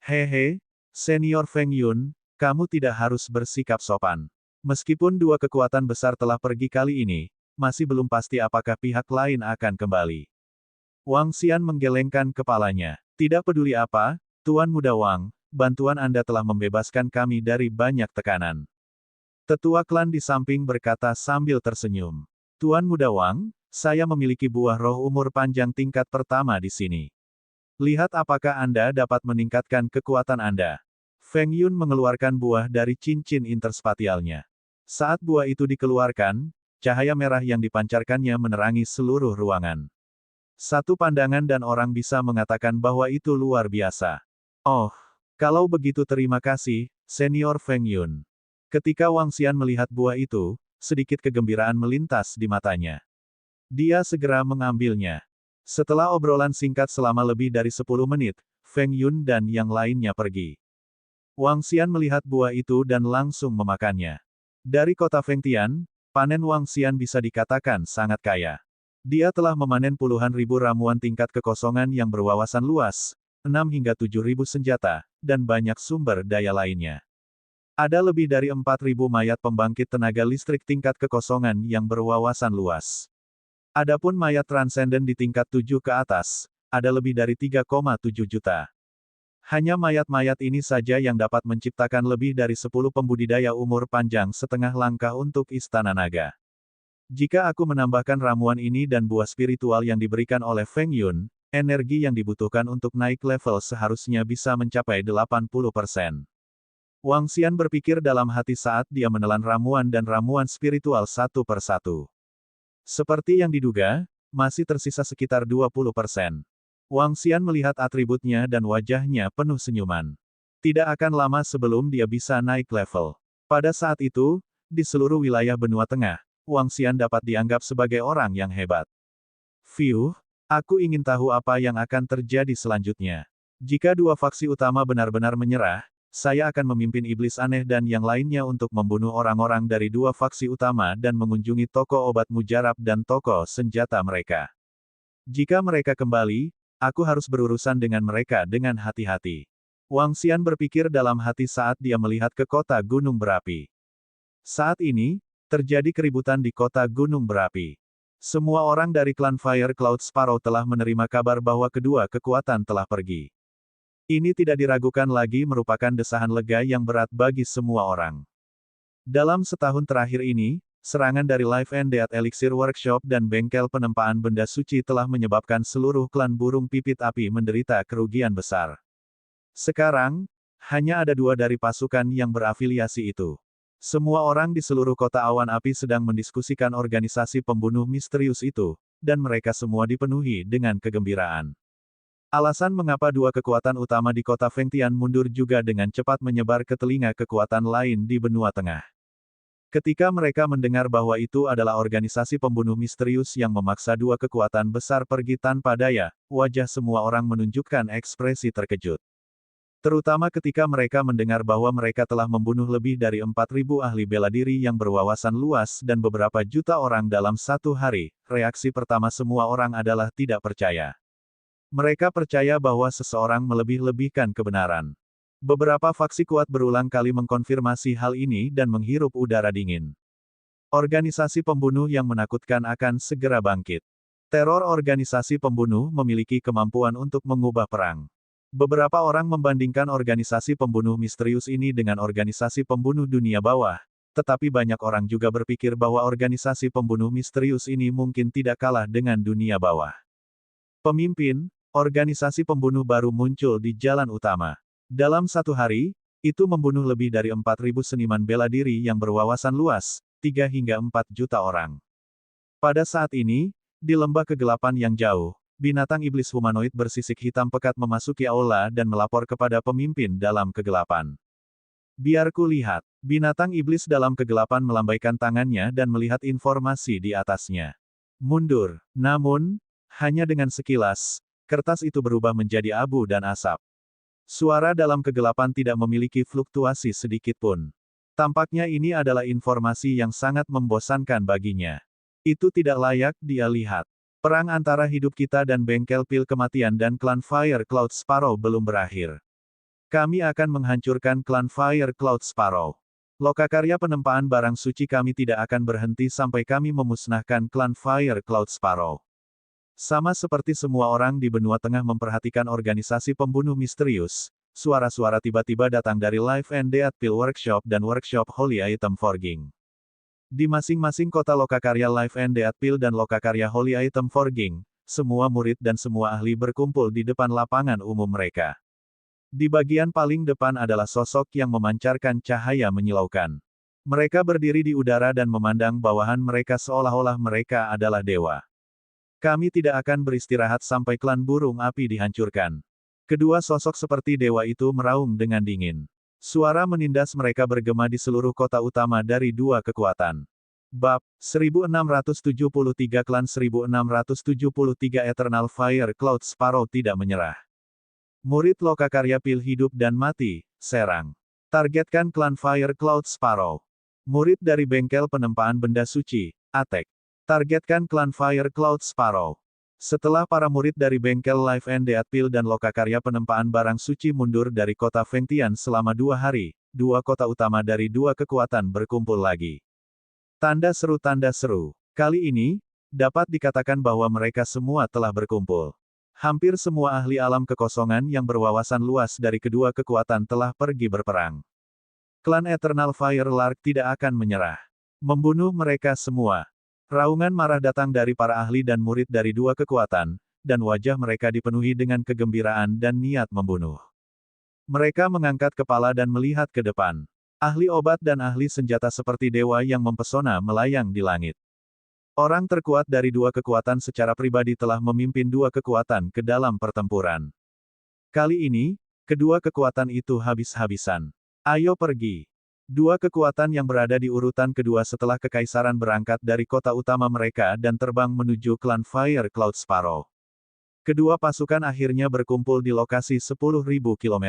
Hehe, Senior Feng Yun, kamu tidak harus bersikap sopan. Meskipun dua kekuatan besar telah pergi kali ini, masih belum pasti apakah pihak lain akan kembali. Wang Xian menggelengkan kepalanya. Tidak peduli apa, Tuan Muda Wang, bantuan Anda telah membebaskan kami dari banyak tekanan. Tetua klan di samping berkata sambil tersenyum. Tuan Muda Wang, saya memiliki buah roh umur panjang tingkat pertama di sini. Lihat apakah Anda dapat meningkatkan kekuatan Anda. Feng Yun mengeluarkan buah dari cincin interspatialnya. Saat buah itu dikeluarkan, cahaya merah yang dipancarkannya menerangi seluruh ruangan. Satu pandangan dan orang bisa mengatakan bahwa itu luar biasa. Oh, kalau begitu terima kasih, Senior Feng Yun. Ketika Wang Xian melihat buah itu, sedikit kegembiraan melintas di matanya. Dia segera mengambilnya. Setelah obrolan singkat selama lebih dari 10 menit, Feng Yun dan yang lainnya pergi. Wang Xian melihat buah itu dan langsung memakannya. Dari kota Fengtian, panen Wang Xian bisa dikatakan sangat kaya. Dia telah memanen puluhan ribu ramuan tingkat kekosongan yang berwawasan luas, 6 hingga 7 ribu senjata, dan banyak sumber daya lainnya. Ada lebih dari 4.000 mayat pembangkit tenaga listrik tingkat kekosongan yang berwawasan luas. Adapun mayat transenden di tingkat 7 ke atas, ada lebih dari 3,7 juta. Hanya mayat-mayat ini saja yang dapat menciptakan lebih dari 10 pembudidaya umur panjang setengah langkah untuk Istana Naga. Jika aku menambahkan ramuan ini dan buah spiritual yang diberikan oleh Feng Yun, energi yang dibutuhkan untuk naik level seharusnya bisa mencapai 80%. Wang Xian berpikir dalam hati saat dia menelan ramuan dan ramuan spiritual satu persatu. Seperti yang diduga, masih tersisa sekitar 20%. Wang Xian melihat atributnya dan wajahnya penuh senyuman. Tidak akan lama sebelum dia bisa naik level. Pada saat itu, di seluruh wilayah benua tengah, Wang Xian dapat dianggap sebagai orang yang hebat. Fiuh, aku ingin tahu apa yang akan terjadi selanjutnya. Jika dua faksi utama benar-benar menyerah, saya akan memimpin iblis aneh dan yang lainnya untuk membunuh orang-orang dari dua faksi utama dan mengunjungi toko obat mujarab dan toko senjata mereka. Jika mereka kembali, aku harus berurusan dengan mereka dengan hati-hati. Wang Xian berpikir dalam hati saat dia melihat ke kota gunung berapi. Saat ini, terjadi keributan di kota gunung berapi. Semua orang dari klan Fire Cloud Sparrow telah menerima kabar bahwa kedua kekuatan telah pergi. Ini tidak diragukan lagi merupakan desahan lega yang berat bagi semua orang. Dalam setahun terakhir ini, serangan dari Life and Death Elixir Workshop dan bengkel penempaan benda suci telah menyebabkan seluruh klan burung pipit api menderita kerugian besar. Sekarang, hanya ada 2 dari pasukan yang berafiliasi itu. Semua orang di seluruh kota awan api sedang mendiskusikan organisasi pembunuh misterius itu, dan mereka semua dipenuhi dengan kegembiraan. Alasan mengapa 2 kekuatan utama di kota Fengtian mundur juga dengan cepat menyebar ke telinga kekuatan lain di benua tengah. Ketika mereka mendengar bahwa itu adalah organisasi pembunuh misterius yang memaksa 2 kekuatan besar pergi tanpa daya, wajah semua orang menunjukkan ekspresi terkejut. Terutama ketika mereka mendengar bahwa mereka telah membunuh lebih dari 4.000 ahli bela diri yang berwawasan luas dan beberapa juta orang dalam satu hari, reaksi pertama semua orang adalah tidak percaya. Mereka percaya bahwa seseorang melebih-lebihkan kebenaran. Beberapa faksi kuat berulang kali mengkonfirmasi hal ini dan menghirup udara dingin. Organisasi pembunuh yang menakutkan akan segera bangkit. Teror organisasi pembunuh memiliki kemampuan untuk mengubah perang. Beberapa orang membandingkan organisasi pembunuh misterius ini dengan organisasi pembunuh dunia bawah, tetapi banyak orang juga berpikir bahwa organisasi pembunuh misterius ini mungkin tidak kalah dengan dunia bawah. Pemimpin, organisasi pembunuh baru muncul di jalan utama. Dalam satu hari, itu membunuh lebih dari 4.000 seniman bela diri yang berwawasan luas, 3 hingga 4 juta orang. Pada saat ini, di lembah kegelapan yang jauh, binatang iblis humanoid bersisik hitam pekat memasuki aula dan melapor kepada pemimpin dalam kegelapan. Biar ku lihat. Binatang iblis dalam kegelapan melambaikan tangannya dan melihat informasi di atasnya. Mundur. Namun, hanya dengan sekilas, kertas itu berubah menjadi abu dan asap. Suara dalam kegelapan tidak memiliki fluktuasi sedikit pun. Tampaknya ini adalah informasi yang sangat membosankan baginya. Itu tidak layak dia lihat. Perang antara hidup kita dan bengkel pil kematian dan klan Fire Cloud Sparrow belum berakhir. Kami akan menghancurkan klan Fire Cloud Sparrow. Lokakarya penempaan barang suci kami tidak akan berhenti sampai kami memusnahkan klan Fire Cloud Sparrow. Sama seperti semua orang di benua tengah memperhatikan organisasi pembunuh misterius, suara-suara tiba-tiba datang dari Life and Death Pill Workshop dan Workshop Holy Item Forging. Di masing-masing kota lokakarya Life and Death Pill dan lokakarya Holy Item Forging, semua murid dan semua ahli berkumpul di depan lapangan umum mereka. Di bagian paling depan adalah sosok yang memancarkan cahaya menyilaukan. Mereka berdiri di udara dan memandang bawahan mereka seolah-olah mereka adalah dewa. Kami tidak akan beristirahat sampai klan burung api dihancurkan. Kedua sosok seperti dewa itu meraung dengan dingin. Suara menindas mereka bergema di seluruh kota utama dari 2 kekuatan. Bab 1673 Klan 1673 Eternal Fire Cloud Sparrow tidak menyerah. Murid Lokakarya Pil Hidup dan Mati, serang. Targetkan Klan Fire Cloud Sparrow. Murid dari Bengkel Penempaan Benda Suci, Atek. Targetkan Klan Fire Cloud Sparrow. Setelah para murid dari Bengkel Life and Death Pil dan Lokakarya Penempaan Barang Suci mundur dari kota Fengtian selama 2 hari, 2 kota utama dari 2 kekuatan berkumpul lagi. Tanda seru. Kali ini, dapat dikatakan bahwa mereka semua telah berkumpul. Hampir semua ahli alam kekosongan yang berwawasan luas dari kedua kekuatan telah pergi berperang. Klan Eternal Fire Lark tidak akan menyerah. Membunuh mereka semua. Raungan marah datang dari para ahli dan murid dari dua kekuatan, dan wajah mereka dipenuhi dengan kegembiraan dan niat membunuh. Mereka mengangkat kepala dan melihat ke depan. Ahli obat dan ahli senjata seperti dewa yang mempesona melayang di langit. Orang terkuat dari dua kekuatan secara pribadi telah memimpin dua kekuatan ke dalam pertempuran. Kali ini, kedua kekuatan itu habis-habisan. Ayo pergi. Dua kekuatan yang berada di urutan kedua setelah kekaisaran berangkat dari kota utama mereka dan terbang menuju klan Fire Cloud Sparrow. Kedua pasukan akhirnya berkumpul di lokasi 10.000 km.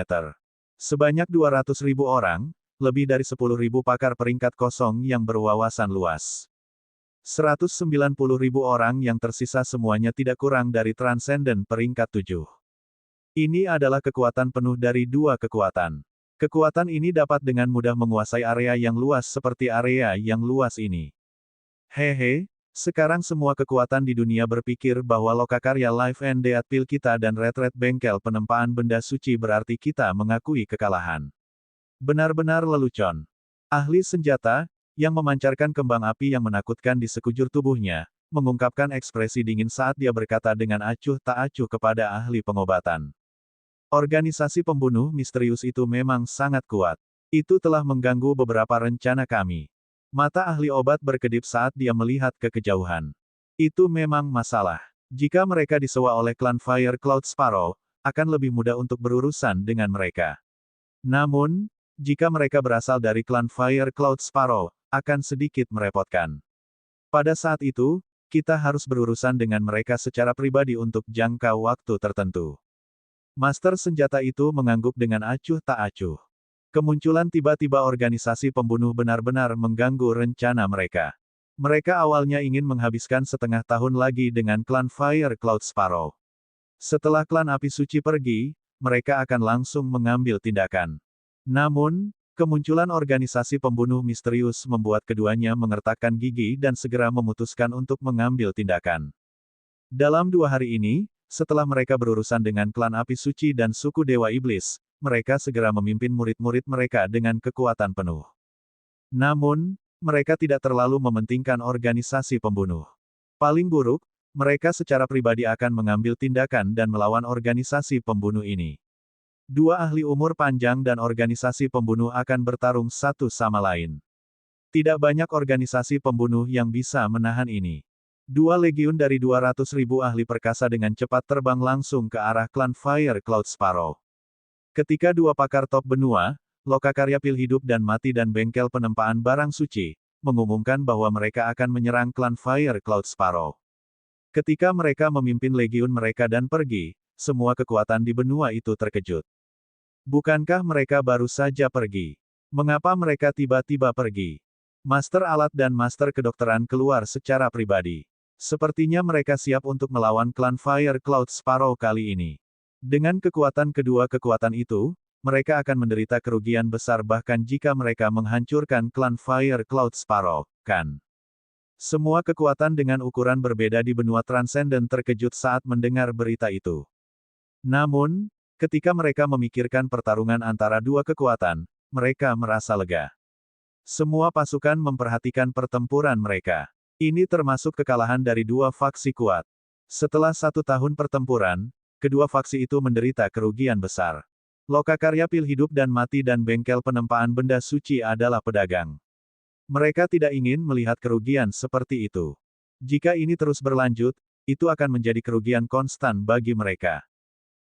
Sebanyak 200.000 orang, lebih dari 10.000 pakar peringkat kosong yang berwawasan luas. 190.000 orang yang tersisa semuanya tidak kurang dari Transcendent peringkat 7. Ini adalah kekuatan penuh dari dua kekuatan. Kekuatan ini dapat dengan mudah menguasai area yang luas seperti area yang luas ini. Hehe, sekarang semua kekuatan di dunia berpikir bahwa Lokakarya Life and Death Pil kita dan Red Bengkel Penempaan Benda Suci berarti kita mengakui kekalahan. Benar-benar lelucon. Ahli senjata, yang memancarkan kembang api yang menakutkan di sekujur tubuhnya, mengungkapkan ekspresi dingin saat dia berkata dengan acuh tak acuh kepada ahli pengobatan. Organisasi pembunuh misterius itu memang sangat kuat. Itu telah mengganggu beberapa rencana kami. Mata ahli obat berkedip saat dia melihat ke kejauhan. Itu memang masalah. Jika mereka disewa oleh klan Fire Cloud Sparrow, akan lebih mudah untuk berurusan dengan mereka. Namun, jika mereka berasal dari klan Fire Cloud Sparrow, akan sedikit merepotkan. Pada saat itu, kita harus berurusan dengan mereka secara pribadi untuk jangka waktu tertentu. Master senjata itu mengangguk dengan acuh tak acuh. Kemunculan tiba-tiba organisasi pembunuh benar-benar mengganggu rencana mereka. Mereka awalnya ingin menghabiskan setengah tahun lagi dengan klan Fire Cloud Sparrow. Setelah klan Api Suci pergi, mereka akan langsung mengambil tindakan. Namun, kemunculan organisasi pembunuh misterius membuat keduanya mengertakkan gigi dan segera memutuskan untuk mengambil tindakan. Dalam 2 hari ini, setelah mereka berurusan dengan klan Api Suci dan suku Dewa Iblis, mereka segera memimpin murid-murid mereka dengan kekuatan penuh. Namun, mereka tidak terlalu mementingkan organisasi pembunuh. Paling buruk, mereka secara pribadi akan mengambil tindakan dan melawan organisasi pembunuh ini. Dua ahli umur panjang dan organisasi pembunuh akan bertarung satu sama lain. Tidak banyak organisasi pembunuh yang bisa menahan ini. 2 legiun dari 200.000 ahli perkasa dengan cepat terbang langsung ke arah klan Fire Cloud Sparrow. Ketika dua pakar top benua, Lokakarya Pil Hidup dan Mati dan Bengkel Penempaan Barang Suci, mengumumkan bahwa mereka akan menyerang klan Fire Cloud Sparrow. Ketika mereka memimpin legiun mereka dan pergi, semua kekuatan di benua itu terkejut. Bukankah mereka baru saja pergi? Mengapa mereka tiba-tiba pergi? Master alat dan master kedokteran keluar secara pribadi. Sepertinya mereka siap untuk melawan klan Fire Cloud Sparrow kali ini. Dengan kekuatan kedua kekuatan itu, mereka akan menderita kerugian besar bahkan jika mereka menghancurkan klan Fire Cloud Sparrow, kan? Semua kekuatan dengan ukuran berbeda di benua Transcendent terkejut saat mendengar berita itu. Namun, ketika mereka memikirkan pertarungan antara dua kekuatan, mereka merasa lega. Semua pasukan memperhatikan pertempuran mereka. Ini termasuk kekalahan dari dua faksi kuat. Setelah 1 tahun pertempuran, kedua faksi itu menderita kerugian besar. Lokakarya Pil Hidup dan Mati dan Bengkel Penempaan Benda Suci adalah pedagang. Mereka tidak ingin melihat kerugian seperti itu. Jika ini terus berlanjut, itu akan menjadi kerugian konstan bagi mereka.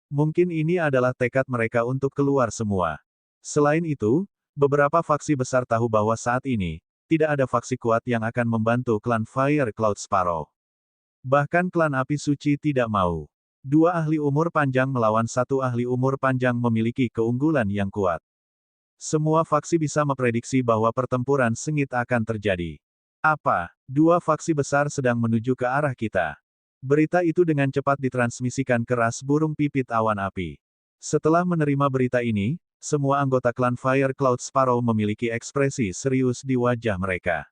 Mungkin ini adalah tekad mereka untuk keluar semua. Selain itu, beberapa faksi besar tahu bahwa saat ini, tidak ada faksi kuat yang akan membantu klan Fire Cloud Sparrow. Bahkan klan Api Suci tidak mau. Dua ahli umur panjang melawan satu ahli umur panjang memiliki keunggulan yang kuat. Semua faksi bisa memprediksi bahwa pertempuran sengit akan terjadi. Apa? Dua faksi besar sedang menuju ke arah kita. Berita itu dengan cepat ditransmisikan ke ras burung pipit awan api. Setelah menerima berita ini, semua anggota klan Fire Cloud Sparrow memiliki ekspresi serius di wajah mereka.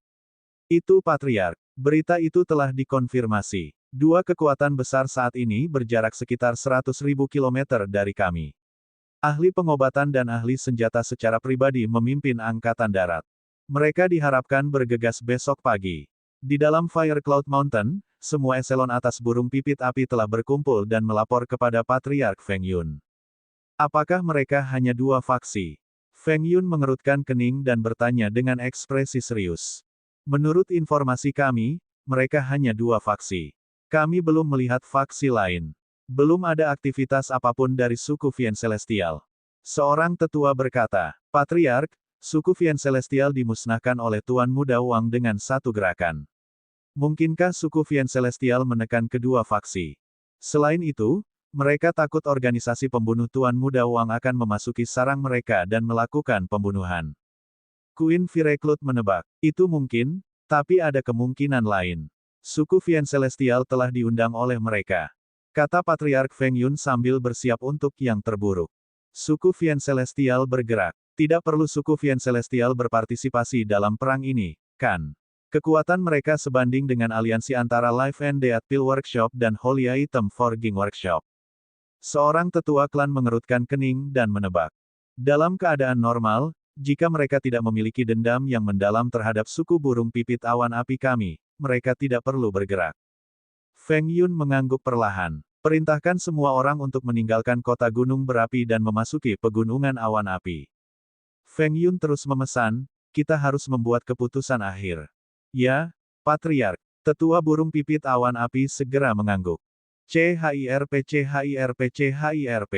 Itu Patriark. Berita itu telah dikonfirmasi. Dua kekuatan besar saat ini berjarak sekitar 100.000 kilometer dari kami. Ahli pengobatan dan ahli senjata secara pribadi memimpin Angkatan Darat. Mereka diharapkan bergegas besok pagi. Di dalam Fire Cloud Mountain, semua eselon atas burung pipit api telah berkumpul dan melapor kepada Patriark Feng Yun. Apakah mereka hanya dua faksi? Feng Yun mengerutkan kening dan bertanya dengan ekspresi serius. Menurut informasi kami, mereka hanya dua faksi. Kami belum melihat faksi lain. Belum ada aktivitas apapun dari suku Vian Celestial. Seorang tetua berkata, Patriark, suku Vian Celestial dimusnahkan oleh Tuan Muda Wang dengan satu gerakan. Mungkinkah suku Vian Celestial menekan kedua faksi? Selain itu, mereka takut organisasi pembunuh Tuan Muda Wang akan memasuki sarang mereka dan melakukan pembunuhan. Queen Vireclut menebak, itu mungkin, tapi ada kemungkinan lain. Suku Vian Celestial telah diundang oleh mereka. Kata Patriark Feng Yun sambil bersiap untuk yang terburuk. Suku Vian Celestial bergerak. Tidak perlu suku Vian Celestial berpartisipasi dalam perang ini, kan? Kekuatan mereka sebanding dengan aliansi antara Life and Death Pill Workshop dan Holy Item Forging Workshop. Seorang tetua klan mengerutkan kening dan menebak. Dalam keadaan normal, jika mereka tidak memiliki dendam yang mendalam terhadap suku burung pipit awan api kami, mereka tidak perlu bergerak. Feng Yun mengangguk perlahan. Perintahkan semua orang untuk meninggalkan kota gunung berapi dan memasuki pegunungan awan api. Feng Yun terus memesan, kita harus membuat keputusan akhir. Ya, Patriark. Tetua burung pipit awan api segera mengangguk. CHIRP CHIRP CHIRP.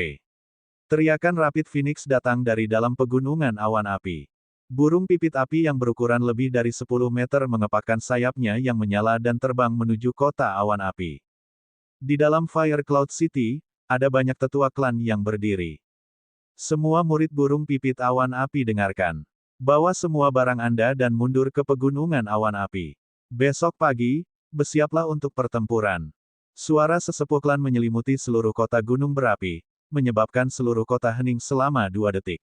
Teriakan Rapid Phoenix datang dari dalam pegunungan awan api. Burung pipit api yang berukuran lebih dari 10 meter mengepakkan sayapnya yang menyala dan terbang menuju kota awan api. Di dalam Fire Cloud City, ada banyak tetua klan yang berdiri. Semua murid burung pipit awan api dengarkan. Bawa semua barang Anda dan mundur ke pegunungan awan api. Besok pagi, bersiaplah untuk pertempuran. Suara sesepuh klan menyelimuti seluruh kota gunung berapi, menyebabkan seluruh kota hening selama 2 detik.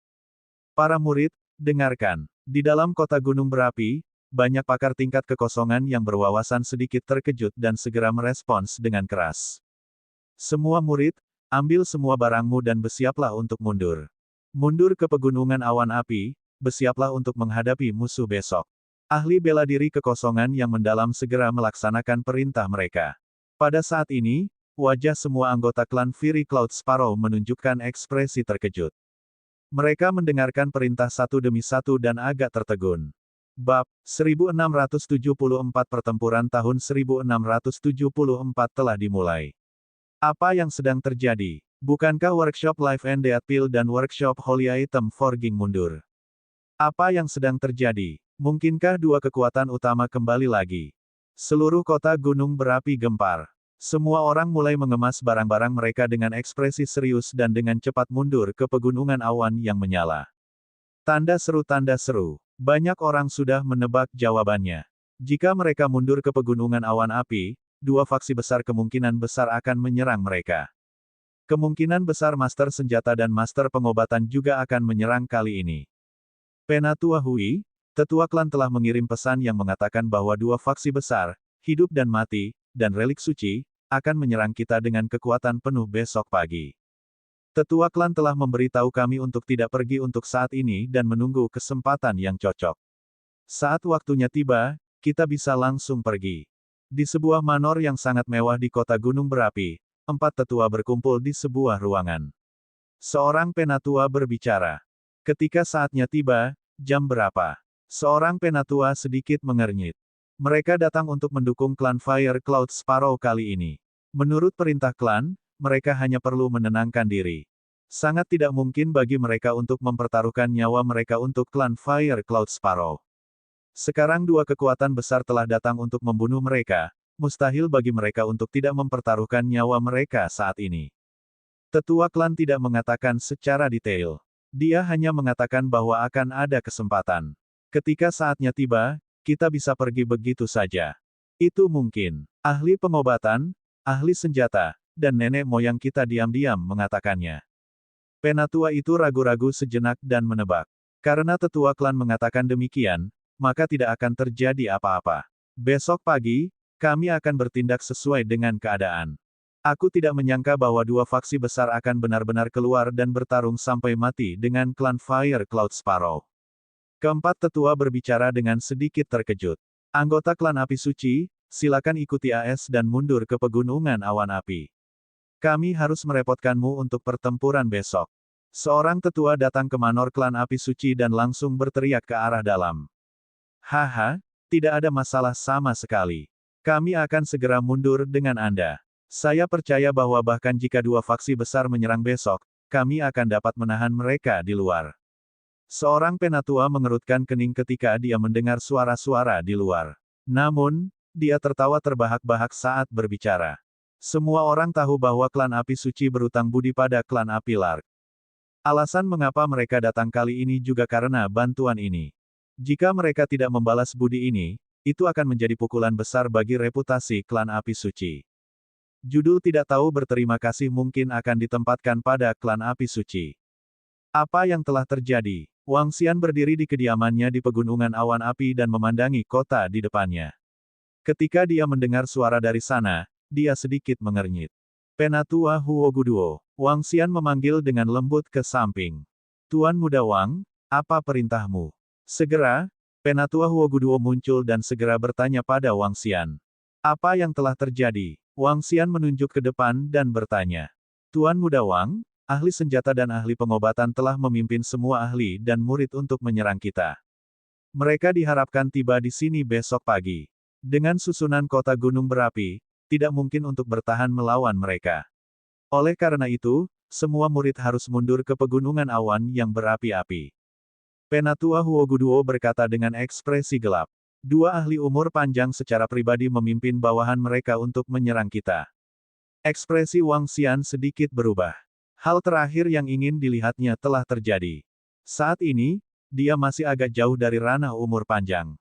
Para murid, dengarkan. Di dalam kota gunung berapi, banyak pakar tingkat kekosongan yang berwawasan sedikit terkejut dan segera merespons dengan keras. Semua murid, ambil semua barangmu dan bersiaplah untuk mundur. Mundur ke pegunungan awan api, bersiaplah untuk menghadapi musuh besok. Ahli bela diri kekosongan yang mendalam segera melaksanakan perintah mereka. Pada saat ini, wajah semua anggota klan Fury Cloud Sparrow menunjukkan ekspresi terkejut. Mereka mendengarkan perintah satu demi satu dan agak tertegun. Bab 1674 Pertempuran tahun 1674 telah dimulai. Apa yang sedang terjadi? Bukankah Workshop Life and Death Pill dan Workshop Holy Item Forging mundur? Apa yang sedang terjadi? Mungkinkah dua kekuatan utama kembali lagi? Seluruh kota gunung berapi gempar. Semua orang mulai mengemas barang-barang mereka dengan ekspresi serius dan dengan cepat mundur ke pegunungan awan yang menyala. Tanda seru, tanda seru. Banyak orang sudah menebak jawabannya. Jika mereka mundur ke pegunungan awan api, dua faksi besar kemungkinan besar akan menyerang mereka. Kemungkinan besar Master Senjata dan Master Pengobatan juga akan menyerang kali ini. Penatua Hui, tetua klan telah mengirim pesan yang mengatakan bahwa dua faksi besar, hidup dan mati, dan relik suci, akan menyerang kita dengan kekuatan penuh besok pagi. Tetua klan telah memberitahu kami untuk tidak pergi untuk saat ini dan menunggu kesempatan yang cocok. Saat waktunya tiba, kita bisa langsung pergi. Di sebuah manor yang sangat mewah di kota gunung berapi, 4 tetua berkumpul di sebuah ruangan. Seorang penatua berbicara. Ketika saatnya tiba, jam berapa? Seorang penatua sedikit mengernyit. Mereka datang untuk mendukung klan Fire Cloud Sparrow kali ini. Menurut perintah klan, mereka hanya perlu menenangkan diri. Sangat tidak mungkin bagi mereka untuk mempertaruhkan nyawa mereka untuk klan Fire Cloud Sparrow. Sekarang dua kekuatan besar telah datang untuk membunuh mereka, mustahil bagi mereka untuk tidak mempertaruhkan nyawa mereka saat ini. Tetua klan tidak mengatakan secara detail. Dia hanya mengatakan bahwa akan ada kesempatan. Ketika saatnya tiba, kita bisa pergi begitu saja. Itu mungkin. Ahli pengobatan, ahli senjata, dan nenek moyang kita diam-diam mengatakannya. Penatua itu ragu-ragu sejenak dan menebak. Karena tetua klan mengatakan demikian, maka tidak akan terjadi apa-apa. Besok pagi, kami akan bertindak sesuai dengan keadaan. Aku tidak menyangka bahwa dua faksi besar akan benar-benar keluar dan bertarung sampai mati dengan klan Fire Cloud Sparrow. Keempat tetua berbicara dengan sedikit terkejut. Anggota klan Api Suci, silakan ikuti AS dan mundur ke Pegunungan Awan Api. Kami harus merepotkanmu untuk pertempuran besok. Seorang tetua datang ke manor klan Api Suci dan langsung berteriak ke arah dalam. Haha, tidak ada masalah sama sekali. Kami akan segera mundur dengan Anda. Saya percaya bahwa bahkan jika dua faksi besar menyerang besok, kami akan dapat menahan mereka di luar. Seorang penatua mengerutkan kening ketika dia mendengar suara-suara di luar. Namun, dia tertawa terbahak-bahak saat berbicara. Semua orang tahu bahwa klan Api Suci berutang budi pada klan Api Lark. Alasan mengapa mereka datang kali ini juga karena bantuan ini. Jika mereka tidak membalas budi ini, itu akan menjadi pukulan besar bagi reputasi klan Api Suci. Judul tidak tahu berterima kasih mungkin akan ditempatkan pada klan Api Suci. Apa yang telah terjadi? Wang Xian berdiri di kediamannya di Pegunungan Awan Api dan memandangi kota di depannya. Ketika dia mendengar suara dari sana, dia sedikit mengernyit. Penatua Huoguduo, Wang Xian memanggil dengan lembut ke samping. Tuan Muda Wang, apa perintahmu? Segera, Penatua Huoguduo muncul dan segera bertanya pada Wang Xian. Apa yang telah terjadi? Wang Xian menunjuk ke depan dan bertanya. Tuan Muda Wang, ahli senjata dan ahli pengobatan telah memimpin semua ahli dan murid untuk menyerang kita. Mereka diharapkan tiba di sini besok pagi. Dengan susunan kota gunung berapi, tidak mungkin untuk bertahan melawan mereka. Oleh karena itu, semua murid harus mundur ke pegunungan awan yang berapi-api. Penatua Huoguduo berkata dengan ekspresi gelap. Dua ahli umur panjang secara pribadi memimpin bawahan mereka untuk menyerang kita. Ekspresi Wang Xian sedikit berubah. Hal terakhir yang ingin dilihatnya telah terjadi. Saat ini, dia masih agak jauh dari ranah umur panjang.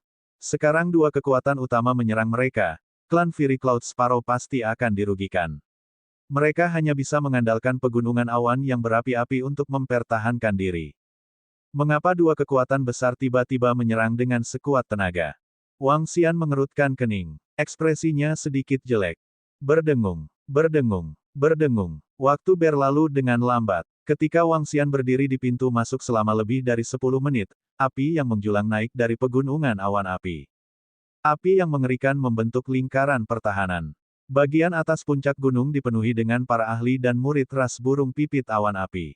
Sekarang dua kekuatan utama menyerang mereka, klan Fury Cloud Sparrow pasti akan dirugikan. Mereka hanya bisa mengandalkan pegunungan awan yang berapi-api untuk mempertahankan diri. Mengapa dua kekuatan besar tiba-tiba menyerang dengan sekuat tenaga? Wang Xian mengerutkan kening. Ekspresinya sedikit jelek. Berdengung, berdengung, berdengung. Waktu berlalu dengan lambat. Ketika Wang Xian berdiri di pintu masuk selama lebih dari 10 menit, api yang menjulang naik dari pegunungan awan api. Api yang mengerikan membentuk lingkaran pertahanan. Bagian atas puncak gunung dipenuhi dengan para ahli dan murid ras burung pipit awan api.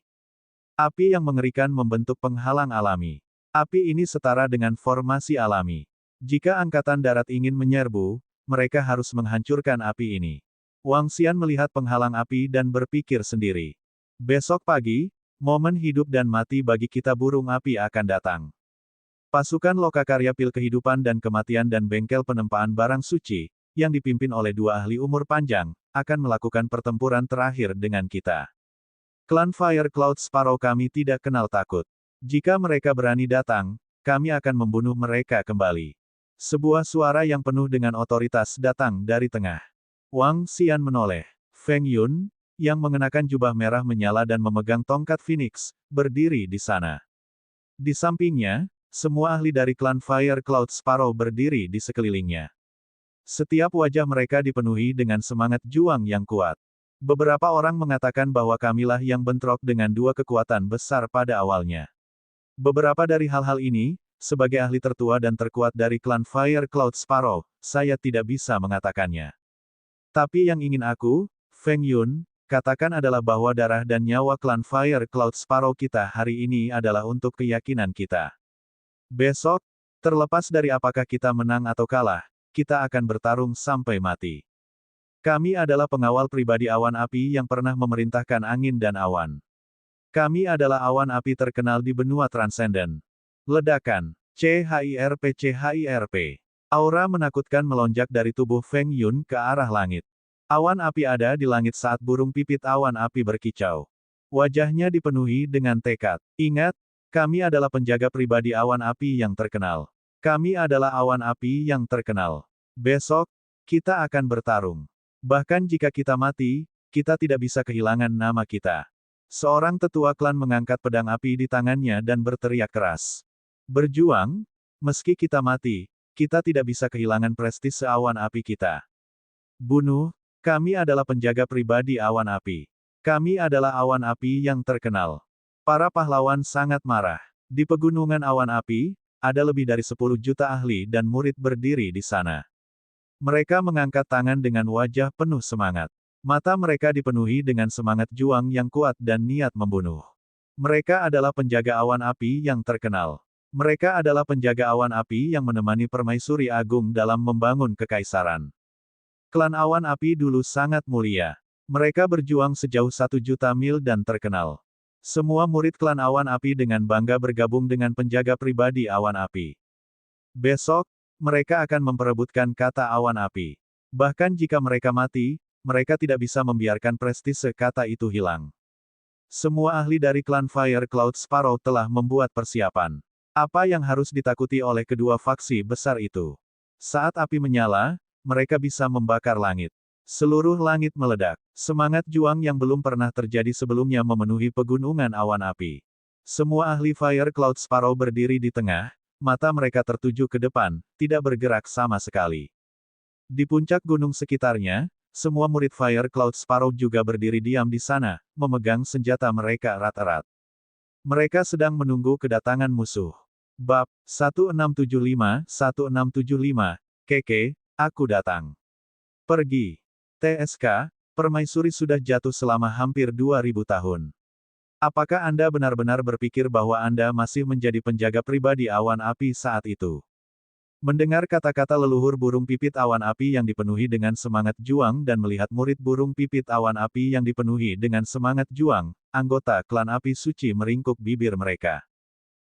Api yang mengerikan membentuk penghalang alami. Api ini setara dengan formasi alami. Jika Angkatan Darat ingin menyerbu, mereka harus menghancurkan api ini. Wang Xian melihat penghalang api dan berpikir sendiri. Besok pagi, momen hidup dan mati bagi kita burung api akan datang. Pasukan Lokakarya Pil Kehidupan dan Kematian dan Bengkel Penempaan Barang Suci, yang dipimpin oleh dua ahli umur panjang, akan melakukan pertempuran terakhir dengan kita. Klan Fire Cloud Sparrow kami tidak kenal takut. Jika mereka berani datang, kami akan membunuh mereka kembali. Sebuah suara yang penuh dengan otoritas datang dari tengah. Wang Xian menoleh. Feng Yun, yang mengenakan jubah merah menyala dan memegang tongkat Phoenix, berdiri di sana. Di sampingnya, semua ahli dari klan Fire Cloud Sparrow berdiri di sekelilingnya. Setiap wajah mereka dipenuhi dengan semangat juang yang kuat. Beberapa orang mengatakan bahwa kamilah yang bentrok dengan dua kekuatan besar pada awalnya. Beberapa dari hal-hal ini, sebagai ahli tertua dan terkuat dari klan Fire Cloud Sparrow, saya tidak bisa mengatakannya. Tapi yang ingin aku, Feng Yun, katakan adalah bahwa darah dan nyawa klan Fire Cloud Sparrow kita hari ini adalah untuk keyakinan kita. Besok, terlepas dari apakah kita menang atau kalah, kita akan bertarung sampai mati. Kami adalah pengawal pribadi awan api yang pernah memerintahkan angin dan awan. Kami adalah awan api terkenal di benua transenden. Ledakan. CHIRP. Aura menakutkan melonjak dari tubuh Feng Yun ke arah langit. Awan api ada di langit saat burung pipit awan api berkicau. Wajahnya dipenuhi dengan tekad. Ingat, kami adalah penjaga pribadi awan api yang terkenal. Kami adalah awan api yang terkenal. Besok, kita akan bertarung. Bahkan jika kita mati, kita tidak bisa kehilangan nama kita. Seorang tetua klan mengangkat pedang api di tangannya dan berteriak keras. Berjuang, meski kita mati, kita tidak bisa kehilangan prestise awan api kita. Bunuh, kami adalah penjaga pribadi awan api. Kami adalah awan api yang terkenal. Para pahlawan sangat marah. Di pegunungan awan api, ada lebih dari 10 juta ahli dan murid berdiri di sana. Mereka mengangkat tangan dengan wajah penuh semangat. Mata mereka dipenuhi dengan semangat juang yang kuat dan niat membunuh. Mereka adalah penjaga awan api yang terkenal. Mereka adalah penjaga awan api yang menemani Permaisuri Agung dalam membangun kekaisaran. Klan awan api dulu sangat mulia. Mereka berjuang sejauh 1 juta mil dan terkenal. Semua murid klan awan api dengan bangga bergabung dengan penjaga pribadi awan api. Besok, mereka akan memperebutkan kata awan api. Bahkan jika mereka mati, mereka tidak bisa membiarkan prestise kata itu hilang. Semua ahli dari klan Fire Cloud Sparrow telah membuat persiapan. Apa yang harus ditakuti oleh kedua faksi besar itu? Saat api menyala, mereka bisa membakar langit. Seluruh langit meledak. Semangat juang yang belum pernah terjadi sebelumnya memenuhi pegunungan awan api. Semua ahli Fire Cloud Sparrow berdiri di tengah, mata mereka tertuju ke depan, tidak bergerak sama sekali. Di puncak gunung sekitarnya, semua murid Fire Cloud Sparrow juga berdiri diam di sana, memegang senjata mereka erat-erat. Mereka sedang menunggu kedatangan musuh. Bab 1675, Keke, aku datang. Pergi. TSK, Permaisuri sudah jatuh selama hampir 2000 tahun. Apakah Anda benar-benar berpikir bahwa Anda masih menjadi penjaga pribadi awan api saat itu? Mendengar kata-kata leluhur burung pipit awan api yang dipenuhi dengan semangat juang dan melihat murid burung pipit awan api yang dipenuhi dengan semangat juang, anggota klan api suci meringkuk bibir mereka.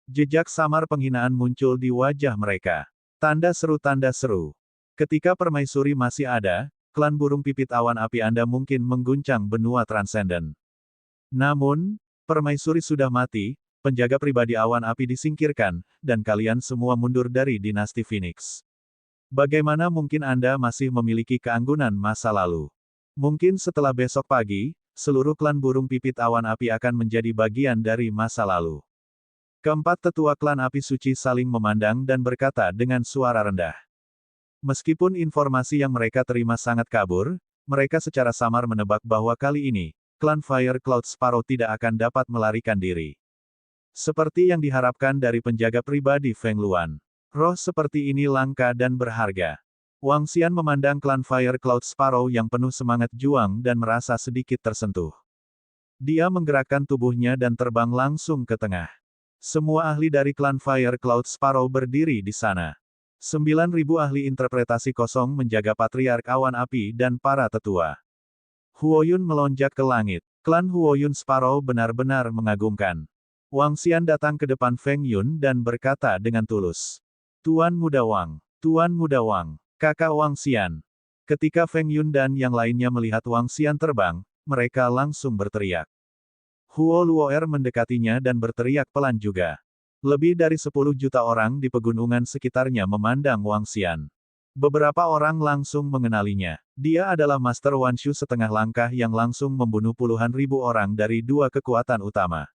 Jejak samar penghinaan muncul di wajah mereka. Tanda seru. Ketika Permaisuri masih ada, klan burung pipit awan api Anda mungkin mengguncang benua transenden. Namun, Permaisuri sudah mati, penjaga pribadi awan api disingkirkan, dan kalian semua mundur dari dinasti Phoenix. Bagaimana mungkin Anda masih memiliki keanggunan masa lalu? Mungkin setelah besok pagi, seluruh klan burung pipit awan api akan menjadi bagian dari masa lalu. Keempat tetua klan api suci saling memandang dan berkata dengan suara rendah. Meskipun informasi yang mereka terima sangat kabur, mereka secara samar menebak bahwa kali ini, klan Fire Cloud Sparrow tidak akan dapat melarikan diri. Seperti yang diharapkan dari penjaga pribadi Feng Luan. Roh seperti ini langka dan berharga. Wang Xian memandang klan Fire Cloud Sparrow yang penuh semangat juang dan merasa sedikit tersentuh. Dia menggerakkan tubuhnya dan terbang langsung ke tengah. Semua ahli dari klan Fire Cloud Sparrow berdiri di sana. 9.000 ahli interpretasi kosong menjaga Patriark Awan Api dan para tetua. Huoyun melonjak ke langit. Klan Huoyun Sparrow benar-benar mengagumkan. Wang Xian datang ke depan Feng Yun dan berkata dengan tulus. Tuan Muda Wang, kakak Wang Xian. Ketika Feng Yun dan yang lainnya melihat Wang Xian terbang, mereka langsung berteriak. Huo Luoer mendekatinya dan berteriak pelan juga. Lebih dari 10 juta orang di pegunungan sekitarnya memandang Wang Xian. Beberapa orang langsung mengenalinya. Dia adalah Master Wan Shu setengah langkah yang langsung membunuh puluhan ribu orang dari dua kekuatan utama.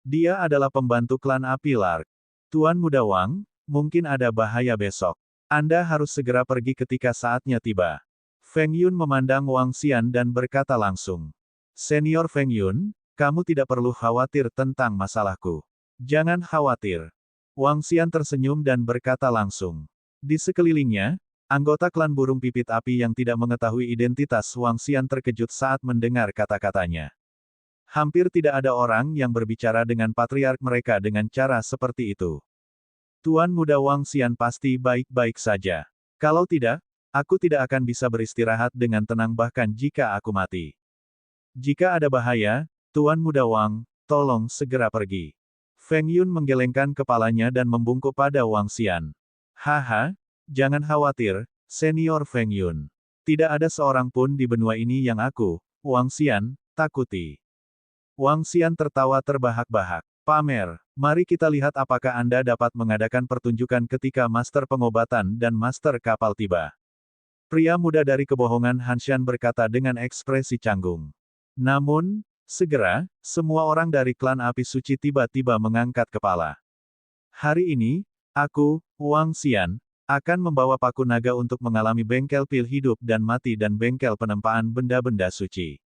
Dia adalah pembantu klan api Lark. Tuan Muda Wang, mungkin ada bahaya besok. Anda harus segera pergi ketika saatnya tiba. Feng Yun memandang Wang Xian dan berkata langsung. Senior Feng Yun, kamu tidak perlu khawatir tentang masalahku. Jangan khawatir. Wang Xian tersenyum dan berkata langsung. Di sekelilingnya, anggota klan burung pipit api yang tidak mengetahui identitas Wang Xian terkejut saat mendengar kata-katanya. Hampir tidak ada orang yang berbicara dengan patriark mereka dengan cara seperti itu. Tuan Muda Wang Xian pasti baik-baik saja. Kalau tidak, aku tidak akan bisa beristirahat dengan tenang bahkan jika aku mati. Jika ada bahaya, Tuan Muda Wang, tolong segera pergi. Feng Yun menggelengkan kepalanya dan membungkuk pada Wang Xian. Haha, jangan khawatir, Senior Feng Yun. Tidak ada seorang pun di benua ini yang aku, Wang Xian, takuti. Wang Xian tertawa terbahak-bahak. Pamer, mari kita lihat apakah Anda dapat mengadakan pertunjukan ketika Master Pengobatan dan Master Kapal tiba. Pria muda dari kebohongan Hanshan berkata dengan ekspresi canggung. Namun, segera, semua orang dari klan api suci tiba-tiba mengangkat kepala. Hari ini, aku, Wang Xian, akan membawa paku naga untuk mengalami bengkel pil hidup dan mati dan bengkel penempaan benda-benda suci.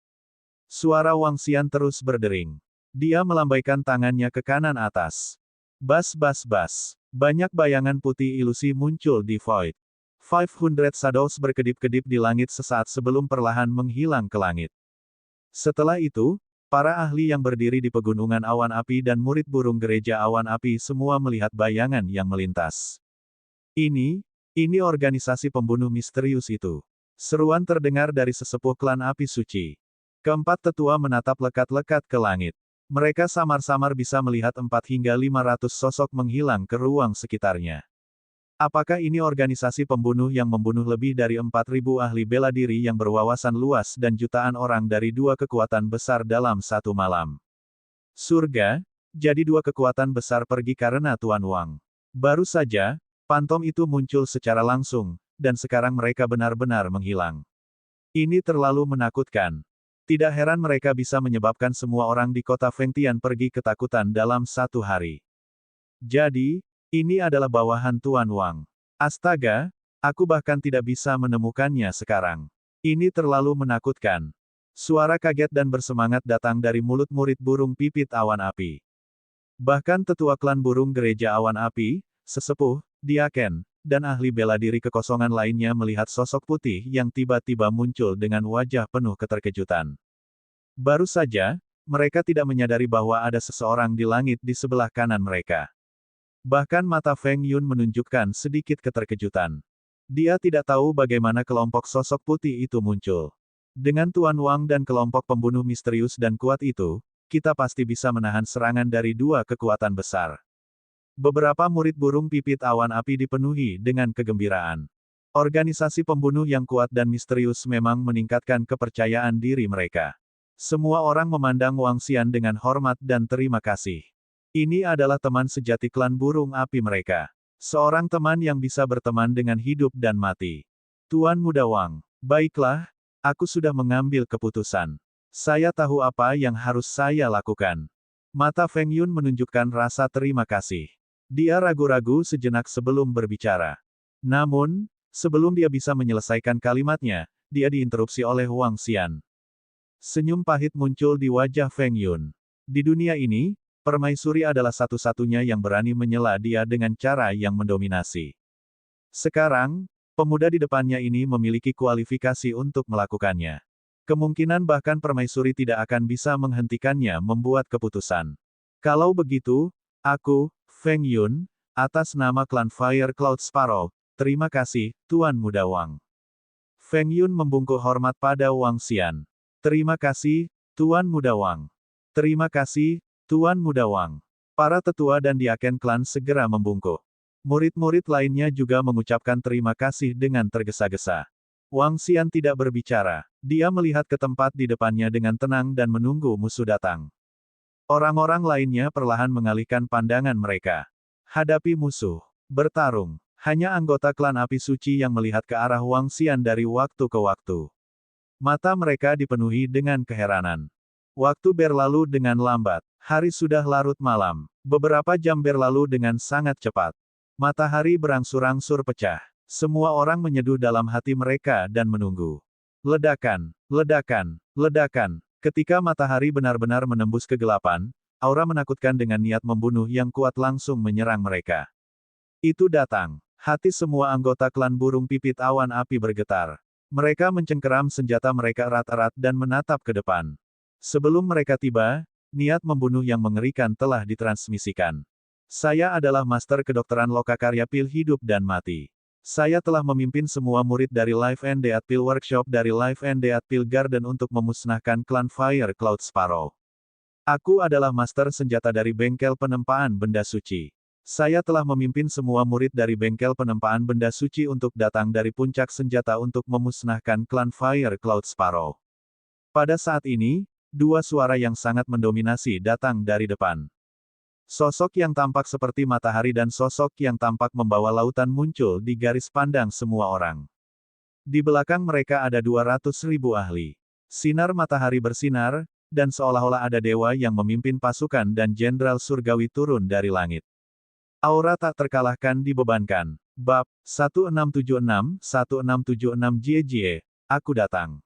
Suara Wang Xian terus berdering. Dia melambaikan tangannya ke kanan atas. Bas bas bas. Banyak bayangan putih ilusi muncul di Void. 500 Shadows berkedip-kedip di langit sesaat sebelum perlahan menghilang ke langit. Setelah itu, para ahli yang berdiri di pegunungan awan api dan murid burung gereja awan api semua melihat bayangan yang melintas. Ini organisasi pembunuh misterius itu. Seruan terdengar dari sesepuh klan api suci. Keempat tetua menatap lekat-lekat ke langit. Mereka samar-samar bisa melihat 4 hingga 500 sosok menghilang ke ruang sekitarnya. Apakah ini organisasi pembunuh yang membunuh lebih dari 4.000 ahli bela diri yang berwawasan luas dan jutaan orang dari dua kekuatan besar dalam satu malam? Surga, jadi dua kekuatan besar pergi karena Tuan Wang. Baru saja, pantom itu muncul secara langsung, dan sekarang mereka benar-benar menghilang. Ini terlalu menakutkan. Tidak heran mereka bisa menyebabkan semua orang di kota Fengtian pergi ketakutan dalam satu hari. Jadi, ini adalah bawahan Tuan Wang. Astaga, aku bahkan tidak bisa menemukannya sekarang. Ini terlalu menakutkan. Suara kaget dan bersemangat datang dari mulut murid burung pipit awan api. Bahkan tetua klan burung gereja awan api, sesepuh, diaken, dan ahli bela diri kekosongan lainnya melihat sosok putih yang tiba-tiba muncul dengan wajah penuh keterkejutan. Baru saja, mereka tidak menyadari bahwa ada seseorang di langit di sebelah kanan mereka. Bahkan mata Feng Yun menunjukkan sedikit keterkejutan. Dia tidak tahu bagaimana kelompok sosok putih itu muncul. Dengan Tuan Wang dan kelompok pembunuh misterius dan kuat itu, kita pasti bisa menahan serangan dari dua kekuatan besar. Beberapa murid burung pipit awan api dipenuhi dengan kegembiraan. Organisasi pembunuh yang kuat dan misterius memang meningkatkan kepercayaan diri mereka. Semua orang memandang Wang Xian dengan hormat dan terima kasih. Ini adalah teman sejati klan burung api mereka. Seorang teman yang bisa berteman dengan hidup dan mati. Tuan Muda Wang, baiklah, aku sudah mengambil keputusan. Saya tahu apa yang harus saya lakukan. Mata Feng Yun menunjukkan rasa terima kasih. Dia ragu-ragu sejenak sebelum berbicara. Namun, sebelum dia bisa menyelesaikan kalimatnya, dia diinterupsi oleh Wang Xian. Senyum pahit muncul di wajah Feng Yun. Di dunia ini, permaisuri adalah satu-satunya yang berani menyela dia dengan cara yang mendominasi. Sekarang, pemuda di depannya ini memiliki kualifikasi untuk melakukannya. Kemungkinan bahkan permaisuri tidak akan bisa menghentikannya membuat keputusan. Kalau begitu, aku, Feng Yun, atas nama klan Fire Cloud Sparrow, terima kasih, Tuan Muda Wang. Feng Yun membungkuk hormat pada Wang Xian. Terima kasih, Tuan Muda Wang. Terima kasih, Tuan Muda Wang. Para tetua dan diaken klan segera membungkuk. Murid-murid lainnya juga mengucapkan terima kasih dengan tergesa-gesa. Wang Xian tidak berbicara. Dia melihat ke tempat di depannya dengan tenang dan menunggu musuh datang. Orang-orang lainnya perlahan mengalihkan pandangan mereka. Hadapi musuh. Bertarung. Hanya anggota klan api suci yang melihat ke arah Wang Xian dari waktu ke waktu. Mata mereka dipenuhi dengan keheranan. Waktu berlalu dengan lambat. Hari sudah larut malam. Beberapa jam berlalu dengan sangat cepat. Matahari berangsur-angsur pecah. Semua orang menyeduh dalam hati mereka dan menunggu. Ledakan, ledakan, ledakan. Ketika matahari benar-benar menembus kegelapan, aura menakutkan dengan niat membunuh yang kuat langsung menyerang mereka. Itu datang. Hati semua anggota klan burung pipit awan api bergetar. Mereka mencengkeram senjata mereka erat-erat dan menatap ke depan. Sebelum mereka tiba, niat membunuh yang mengerikan telah ditransmisikan. Saya adalah master kedokteran lokakarya pil hidup dan mati. Saya telah memimpin semua murid dari Life and Death Pill Workshop dari Life and Death Pill Garden untuk memusnahkan klan Fire Cloud Sparrow. Aku adalah master senjata dari bengkel penempaan benda suci. Saya telah memimpin semua murid dari bengkel penempaan benda suci untuk datang dari puncak senjata untuk memusnahkan klan Fire Cloud Sparrow. Pada saat ini, dua suara yang sangat mendominasi datang dari depan. Sosok yang tampak seperti matahari dan sosok yang tampak membawa lautan muncul di garis pandang semua orang. Di belakang mereka ada 200.000 ahli. Sinar matahari bersinar, dan seolah-olah ada dewa yang memimpin pasukan dan jenderal surgawi turun dari langit. Aura tak terkalahkan dibebankan. Bab 1676-1676 Jie, aku datang.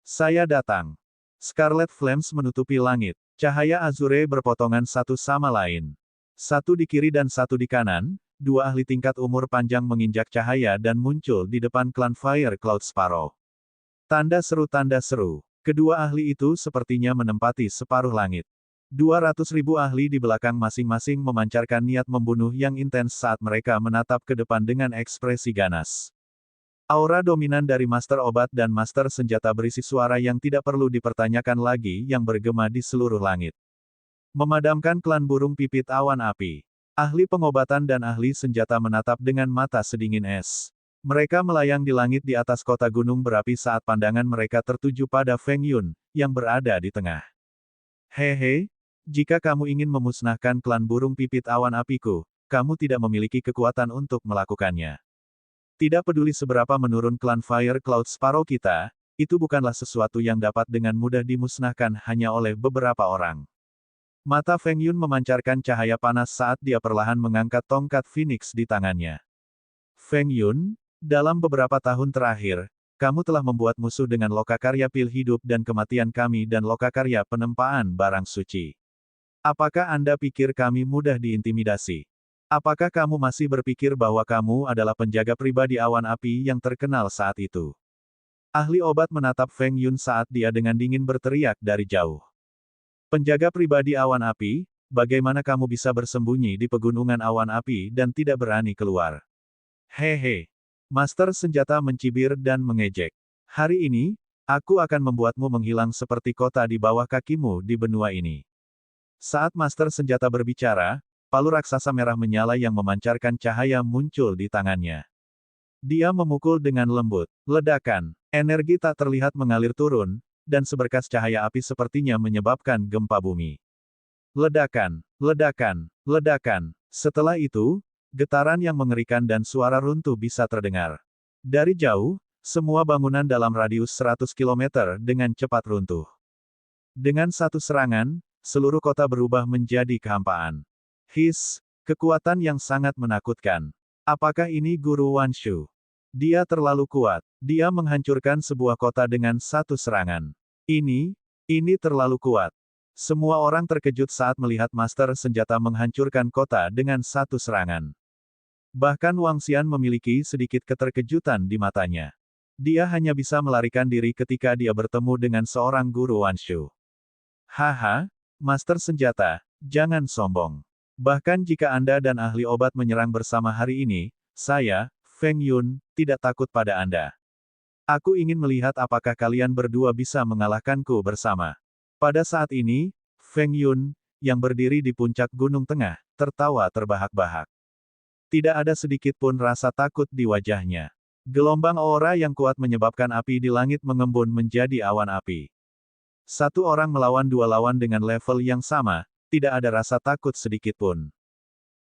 Saya datang. Scarlet Flames menutupi langit. Cahaya azure berpotongan satu sama lain. Satu di kiri dan satu di kanan, dua ahli tingkat umur panjang menginjak cahaya dan muncul di depan klan Fire Cloud Sparrow. Tanda seru, tanda seru. Kedua ahli itu sepertinya menempati separuh langit. 200.000 ahli di belakang masing-masing memancarkan niat membunuh yang intens saat mereka menatap ke depan dengan ekspresi ganas. Aura dominan dari Master Obat dan Master Senjata berisi suara yang tidak perlu dipertanyakan lagi yang bergema di seluruh langit. Memadamkan klan burung pipit awan api. Ahli pengobatan dan ahli senjata menatap dengan mata sedingin es. Mereka melayang di langit di atas kota gunung berapi saat pandangan mereka tertuju pada Feng Yun, yang berada di tengah. Hehe, jika kamu ingin memusnahkan klan burung pipit awan apiku, kamu tidak memiliki kekuatan untuk melakukannya. Tidak peduli seberapa menurun klan Fire Cloud Sparrow kita, itu bukanlah sesuatu yang dapat dengan mudah dimusnahkan hanya oleh beberapa orang. Mata Feng Yun memancarkan cahaya panas saat dia perlahan mengangkat tongkat Phoenix di tangannya. Feng Yun, dalam beberapa tahun terakhir, kamu telah membuat musuh dengan lokakarya pil hidup dan kematian kami dan lokakarya penempaan barang suci. Apakah Anda pikir kami mudah diintimidasi? Apakah kamu masih berpikir bahwa kamu adalah penjaga pribadi awan api yang terkenal saat itu? Ahli obat menatap Feng Yun saat dia dengan dingin berteriak dari jauh. Penjaga pribadi awan api, bagaimana kamu bisa bersembunyi di pegunungan awan api dan tidak berani keluar? Hehe. Master senjata mencibir dan mengejek. Hari ini, aku akan membuatmu menghilang seperti kota di bawah kakimu di benua ini. Saat Master senjata berbicara, palu raksasa merah menyala yang memancarkan cahaya muncul di tangannya. Dia memukul dengan lembut. Ledakan. Energi tak terlihat mengalir turun, dan seberkas cahaya api sepertinya menyebabkan gempa bumi. Ledakan. Ledakan. Ledakan. Setelah itu, getaran yang mengerikan dan suara runtuh bisa terdengar. Dari jauh, semua bangunan dalam radius 100 km dengan cepat runtuh. Dengan satu serangan, seluruh kota berubah menjadi kehampaan. Kekuatan yang sangat menakutkan. Apakah ini Guru Wanshu? Dia terlalu kuat. Dia menghancurkan sebuah kota dengan satu serangan. Ini terlalu kuat. Semua orang terkejut saat melihat Master Senjata menghancurkan kota dengan satu serangan. Bahkan Wang Xian memiliki sedikit keterkejutan di matanya. Dia hanya bisa melarikan diri ketika dia bertemu dengan seorang Guru Wanshu. Haha, Master Senjata, jangan sombong. Bahkan jika Anda dan ahli obat menyerang bersama hari ini, saya, Feng Yun, tidak takut pada Anda. Aku ingin melihat apakah kalian berdua bisa mengalahkanku bersama. Pada saat ini, Feng Yun, yang berdiri di puncak gunung tengah, tertawa terbahak-bahak. Tidak ada sedikit pun rasa takut di wajahnya. Gelombang aura yang kuat menyebabkan api di langit mengembun menjadi awan api. Satu orang melawan dua lawan dengan level yang sama, tidak ada rasa takut sedikit pun.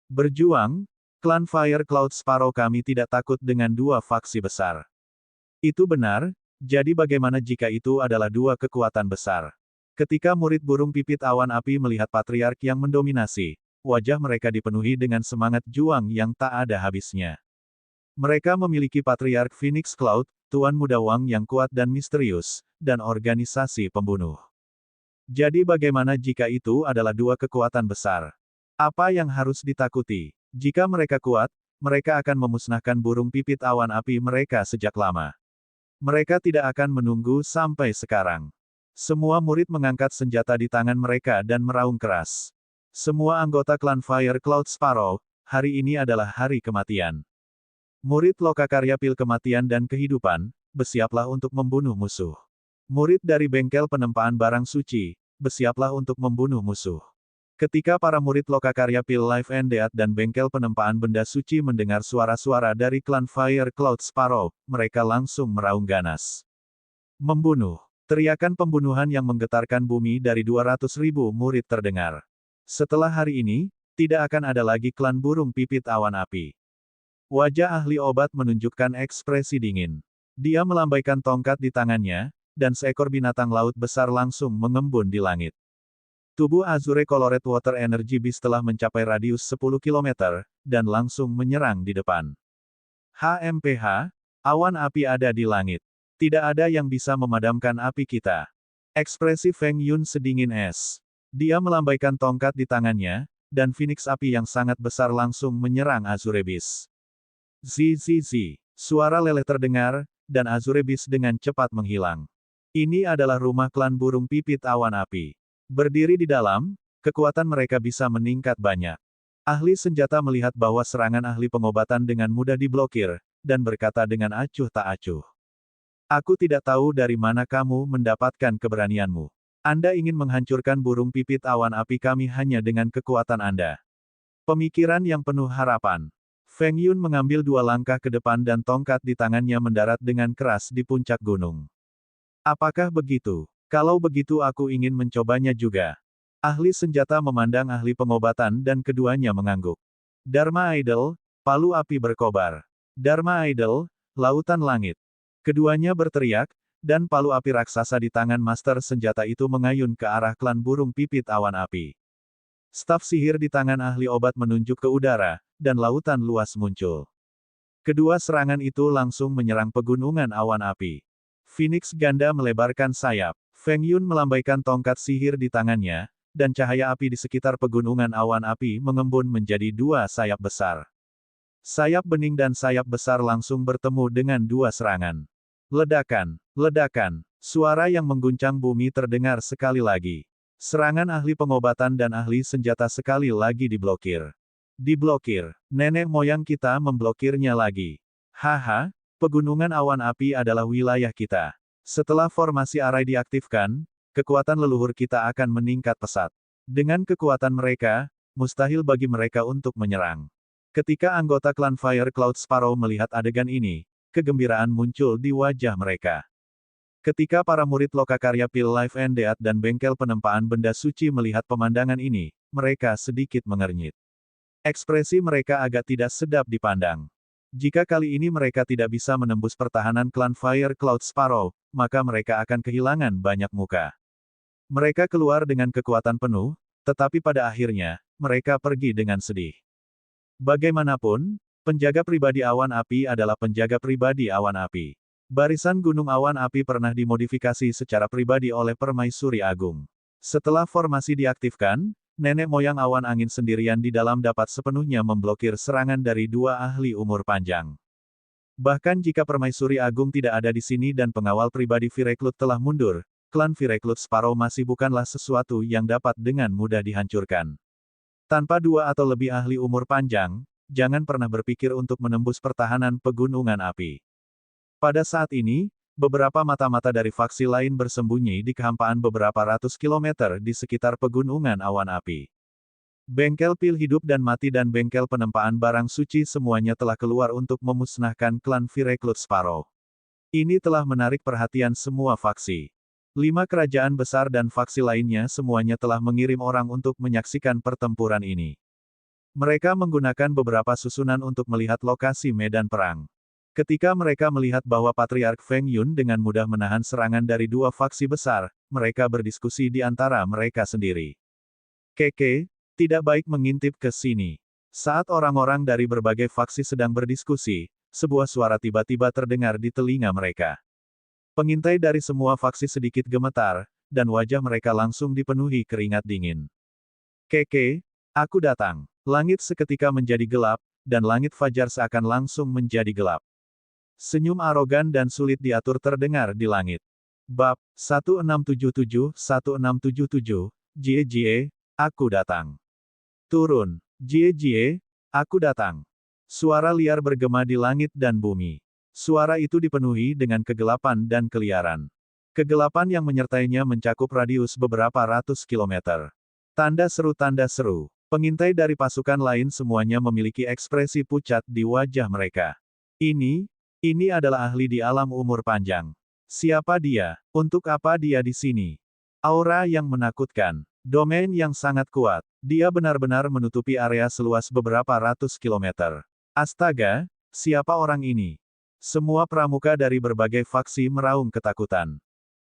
Berjuang, klan Fire Cloud Sparrow kami tidak takut dengan dua faksi besar. Itu benar, jadi bagaimana jika itu adalah dua kekuatan besar? Ketika murid burung pipit awan api melihat patriark yang mendominasi, wajah mereka dipenuhi dengan semangat juang yang tak ada habisnya. Mereka memiliki patriark Phoenix Cloud, Tuan Muda Wang yang kuat dan misterius, dan organisasi pembunuh. Jadi bagaimana jika itu adalah dua kekuatan besar? Apa yang harus ditakuti? Jika mereka kuat, mereka akan memusnahkan burung pipit awan api mereka sejak lama. Mereka tidak akan menunggu sampai sekarang. Semua murid mengangkat senjata di tangan mereka dan meraung keras. Semua anggota klan Fire Cloud Sparrow, hari ini adalah hari kematian. Murid lokakarya pil kematian dan kehidupan, bersiaplah untuk membunuh musuh. Murid dari bengkel penempaan barang suci, bersiaplah untuk membunuh musuh. Ketika para murid lokakarya Pil Life and Death dan bengkel penempaan benda suci mendengar suara-suara dari klan Fire Cloud Sparrow, mereka langsung meraung ganas. Membunuh. Teriakan pembunuhan yang menggetarkan bumi dari 200.000 murid terdengar. Setelah hari ini, tidak akan ada lagi klan burung pipit awan api. Wajah ahli obat menunjukkan ekspresi dingin. Dia melambaikan tongkat di tangannya, dan seekor binatang laut besar langsung mengembun di langit. Tubuh Azure Colored Water Energy Beast telah mencapai radius 10 km, dan langsung menyerang di depan. HMPH, awan api ada di langit. Tidak ada yang bisa memadamkan api kita. Ekspresi Feng Yun sedingin es. Dia melambaikan tongkat di tangannya, dan Phoenix api yang sangat besar langsung menyerang Azure Beast. Zzz. Suara leleh terdengar, dan Azure Beast dengan cepat menghilang. Ini adalah rumah klan burung pipit awan api. Berdiri di dalam, kekuatan mereka bisa meningkat banyak. Ahli senjata melihat bahwa serangan ahli pengobatan dengan mudah diblokir, dan berkata dengan acuh tak acuh. Aku tidak tahu dari mana kamu mendapatkan keberanianmu. Anda ingin menghancurkan burung pipit awan api kami hanya dengan kekuatan Anda. Pemikiran yang penuh harapan. Feng Yun mengambil 2 langkah ke depan dan tongkat di tangannya mendarat dengan keras di puncak gunung. Apakah begitu? Kalau begitu aku ingin mencobanya juga. Ahli senjata memandang ahli pengobatan dan keduanya mengangguk. Dharma Idol, palu api berkobar. Dharma Idol, lautan langit. Keduanya berteriak, dan palu api raksasa di tangan master senjata itu mengayun ke arah klan burung pipit awan api. Staf sihir di tangan ahli obat menunjuk ke udara, dan lautan luas muncul. Kedua serangan itu langsung menyerang pegunungan awan api. Phoenix ganda melebarkan sayap. Feng Yun melambaikan tongkat sihir di tangannya, dan cahaya api di sekitar pegunungan awan api mengembun menjadi 2 sayap besar. Sayap bening dan sayap besar langsung bertemu dengan 2 serangan. Ledakan, ledakan, suara yang mengguncang bumi terdengar sekali lagi. Serangan ahli pengobatan dan ahli senjata sekali lagi diblokir. Diblokir, nenek moyang kita memblokirnya lagi. Haha, pegunungan awan api adalah wilayah kita. Setelah formasi arai diaktifkan, kekuatan leluhur kita akan meningkat pesat. Dengan kekuatan mereka, mustahil bagi mereka untuk menyerang. Ketika anggota klan Fire Cloud Sparrow melihat adegan ini, kegembiraan muncul di wajah mereka. Ketika para murid lokakarya Pil Life and Death dan bengkel penempaan benda suci melihat pemandangan ini, mereka sedikit mengernyit. Ekspresi mereka agak tidak sedap dipandang. Jika kali ini mereka tidak bisa menembus pertahanan klan Fire Cloud Sparrow, maka mereka akan kehilangan banyak muka. Mereka keluar dengan kekuatan penuh, tetapi pada akhirnya, mereka pergi dengan sedih. Bagaimanapun, penjaga pribadi awan api adalah penjaga pribadi awan api. Barisan gunung awan api pernah dimodifikasi secara pribadi oleh Permaisuri Agung. Setelah formasi diaktifkan, nenek moyang awan angin sendirian di dalam dapat sepenuhnya memblokir serangan dari 2 ahli umur panjang. Bahkan jika Permaisuri Agung tidak ada di sini dan pengawal pribadi Vireclut telah mundur, klan Vireclut Sparrow masih bukanlah sesuatu yang dapat dengan mudah dihancurkan. Tanpa 2 atau lebih ahli umur panjang, jangan pernah berpikir untuk menembus pertahanan pegunungan api. Pada saat ini, beberapa mata-mata dari faksi lain bersembunyi di kehampaan beberapa ratus kilometer di sekitar pegunungan awan api. Bengkel pil hidup dan mati dan bengkel penempaan barang suci semuanya telah keluar untuk memusnahkan klan Vireclut Sparrow. Ini telah menarik perhatian semua faksi. 5 kerajaan besar dan faksi lainnya semuanya telah mengirim orang untuk menyaksikan pertempuran ini. Mereka menggunakan beberapa susunan untuk melihat lokasi medan perang. Ketika mereka melihat bahwa Patriark Feng Yun dengan mudah menahan serangan dari 2 faksi besar, mereka berdiskusi di antara mereka sendiri. Keke, tidak baik mengintip ke sini. Saat orang-orang dari berbagai faksi sedang berdiskusi, sebuah suara tiba-tiba terdengar di telinga mereka. Pengintai dari semua faksi sedikit gemetar, dan wajah mereka langsung dipenuhi keringat dingin. Keke, aku datang. Langit seketika menjadi gelap, dan langit fajar seakan langsung menjadi gelap. Senyum arogan dan sulit diatur terdengar di langit. Bab 1677-1677, Jie, aku datang. Turun, Jie, aku datang. Suara liar bergema di langit dan bumi. Suara itu dipenuhi dengan kegelapan dan keliaran. Kegelapan yang menyertainya mencakup radius beberapa ratus kilometer. Tanda seru, tanda seru. Pengintai dari pasukan lain semuanya memiliki ekspresi pucat di wajah mereka. Ini adalah ahli di alam umur panjang. Siapa dia? Untuk apa dia di sini? Aura yang menakutkan. Domain yang sangat kuat. Dia benar-benar menutupi area seluas beberapa ratus kilometer. Astaga, siapa orang ini? Semua pramuka dari berbagai faksi meraung ketakutan.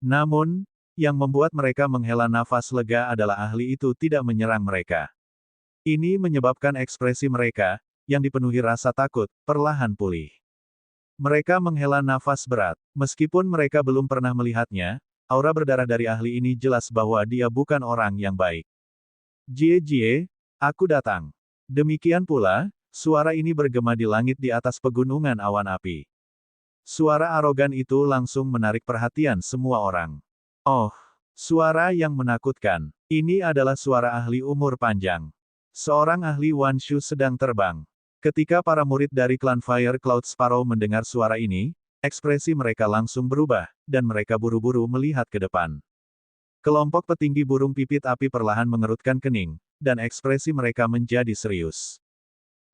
Namun, yang membuat mereka menghela nafas lega adalah ahli itu tidak menyerang mereka. Ini menyebabkan ekspresi mereka, yang dipenuhi rasa takut, perlahan pulih. Mereka menghela nafas berat. Meskipun mereka belum pernah melihatnya, aura berdarah dari ahli ini jelas bahwa dia bukan orang yang baik. Jie, aku datang. Demikian pula, suara ini bergema di langit di atas pegunungan awan api. Suara arogan itu langsung menarik perhatian semua orang. Oh, suara yang menakutkan. Ini adalah suara ahli umur panjang. Seorang ahli Wanshu sedang terbang. Ketika para murid dari klan Fire Cloud Sparrow mendengar suara ini, ekspresi mereka langsung berubah, dan mereka buru-buru melihat ke depan. Kelompok petinggi burung pipit api perlahan mengerutkan kening, dan ekspresi mereka menjadi serius.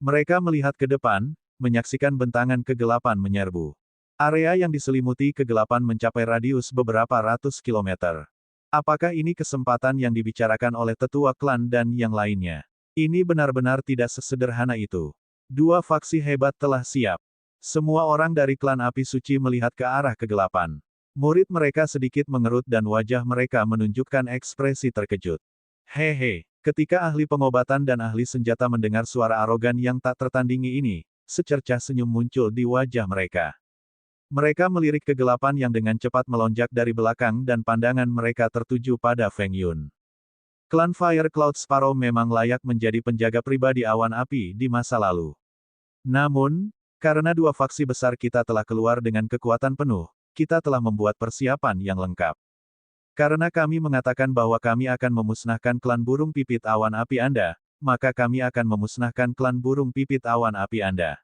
Mereka melihat ke depan, menyaksikan bentangan kegelapan menyerbu. Area yang diselimuti kegelapan mencapai radius beberapa ratus kilometer. Apakah ini kesempatan yang dibicarakan oleh tetua klan dan yang lainnya? Ini benar-benar tidak sesederhana itu. Dua faksi hebat telah siap. Semua orang dari klan api suci melihat ke arah kegelapan. Murid mereka sedikit mengerut dan wajah mereka menunjukkan ekspresi terkejut. Hehe, ketika ahli pengobatan dan ahli senjata mendengar suara arogan yang tak tertandingi ini, secercah senyum muncul di wajah mereka. Mereka melirik kegelapan yang dengan cepat melonjak dari belakang dan pandangan mereka tertuju pada Feng Yun. Klan Fire Cloud Sparrow memang layak menjadi penjaga pribadi awan api di masa lalu. Namun, karena dua faksi besar kita telah keluar dengan kekuatan penuh, kita telah membuat persiapan yang lengkap. Karena kami mengatakan bahwa kami akan memusnahkan klan burung pipit awan api Anda, maka kami akan memusnahkan klan burung pipit awan api Anda.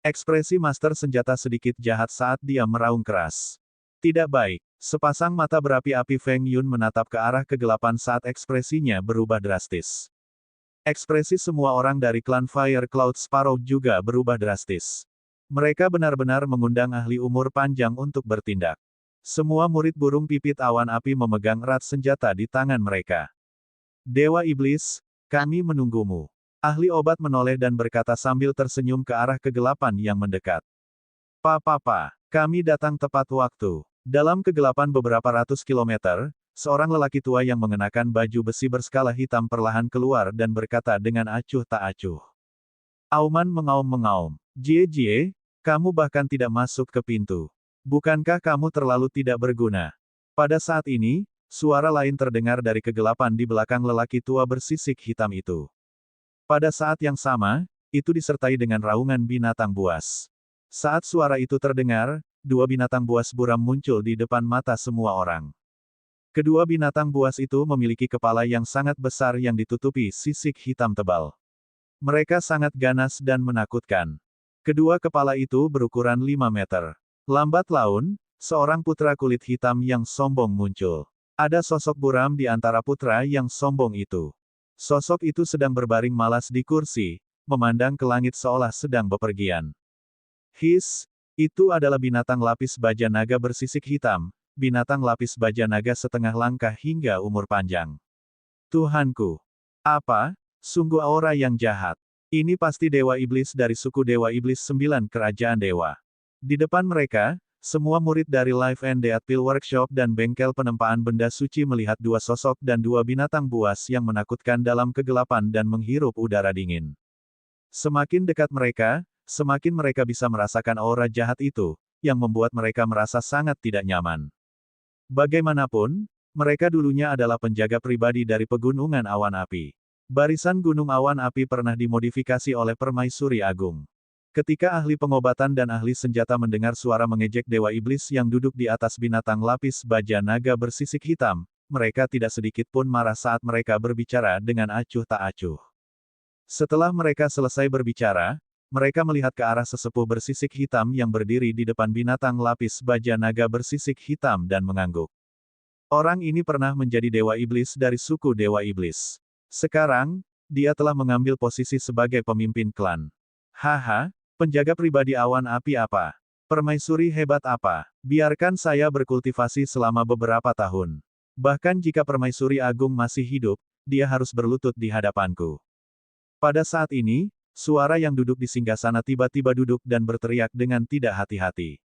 Ekspresi Master Senjata sedikit jahat saat dia meraung keras. Tidak baik. Sepasang mata berapi-api Feng Yun menatap ke arah kegelapan saat ekspresinya berubah drastis. Ekspresi semua orang dari klan Fire Cloud Sparrow juga berubah drastis. Mereka benar-benar mengundang ahli umur panjang untuk bertindak. Semua murid burung pipit awan api memegang erat senjata di tangan mereka. Dewa Iblis, kami menunggumu. Ahli obat menoleh dan berkata sambil tersenyum ke arah kegelapan yang mendekat. Papa, kami datang tepat waktu. Dalam kegelapan beberapa ratus kilometer, seorang lelaki tua yang mengenakan baju besi berskala hitam perlahan keluar dan berkata dengan acuh tak acuh. Auman mengaum-mengaum. Jie, kamu bahkan tidak masuk ke pintu. Bukankah kamu terlalu tidak berguna? Pada saat ini, suara lain terdengar dari kegelapan di belakang lelaki tua bersisik hitam itu. Pada saat yang sama, itu disertai dengan raungan binatang buas. Saat suara itu terdengar, dua binatang buas buram muncul di depan mata semua orang. Kedua binatang buas itu memiliki kepala yang sangat besar yang ditutupi sisik hitam tebal. Mereka sangat ganas dan menakutkan. Kedua kepala itu berukuran 5 meter. Lambat laun, seorang putra kulit hitam yang sombong muncul. Ada sosok buram di antara putra yang sombong itu. Sosok itu sedang berbaring malas di kursi, memandang ke langit seolah sedang bepergian. Itu adalah binatang lapis baja naga bersisik hitam, binatang lapis baja naga setengah langkah hingga umur panjang. Tuhanku! Apa? Sungguh aura yang jahat. Ini pasti Dewa Iblis dari suku Dewa Iblis 9 Kerajaan Dewa. Di depan mereka, semua murid dari Life and Death Pill Workshop dan bengkel penempaan benda suci melihat dua sosok dan dua binatang buas yang menakutkan dalam kegelapan dan menghirup udara dingin. Semakin dekat mereka, semakin mereka bisa merasakan aura jahat itu, yang membuat mereka merasa sangat tidak nyaman. Bagaimanapun, mereka dulunya adalah penjaga pribadi dari pegunungan awan api. Barisan gunung awan api pernah dimodifikasi oleh Permaisuri Agung. Ketika ahli pengobatan dan ahli senjata mendengar suara mengejek Dewa Iblis yang duduk di atas binatang lapis baja naga bersisik hitam, mereka tidak sedikit pun marah saat mereka berbicara dengan acuh tak acuh. Setelah mereka selesai berbicara, mereka melihat ke arah sesepuh bersisik hitam yang berdiri di depan binatang lapis baja naga bersisik hitam dan mengangguk. Orang ini pernah menjadi dewa iblis dari suku dewa iblis. Sekarang, dia telah mengambil posisi sebagai pemimpin klan. Haha, penjaga pribadi awan api apa? Permaisuri hebat apa? Biarkan saya berkultivasi selama beberapa tahun. Bahkan jika permaisuri agung masih hidup, dia harus berlutut di hadapanku. Pada saat ini, suara yang duduk di singgasana tiba-tiba duduk dan berteriak dengan tidak hati-hati.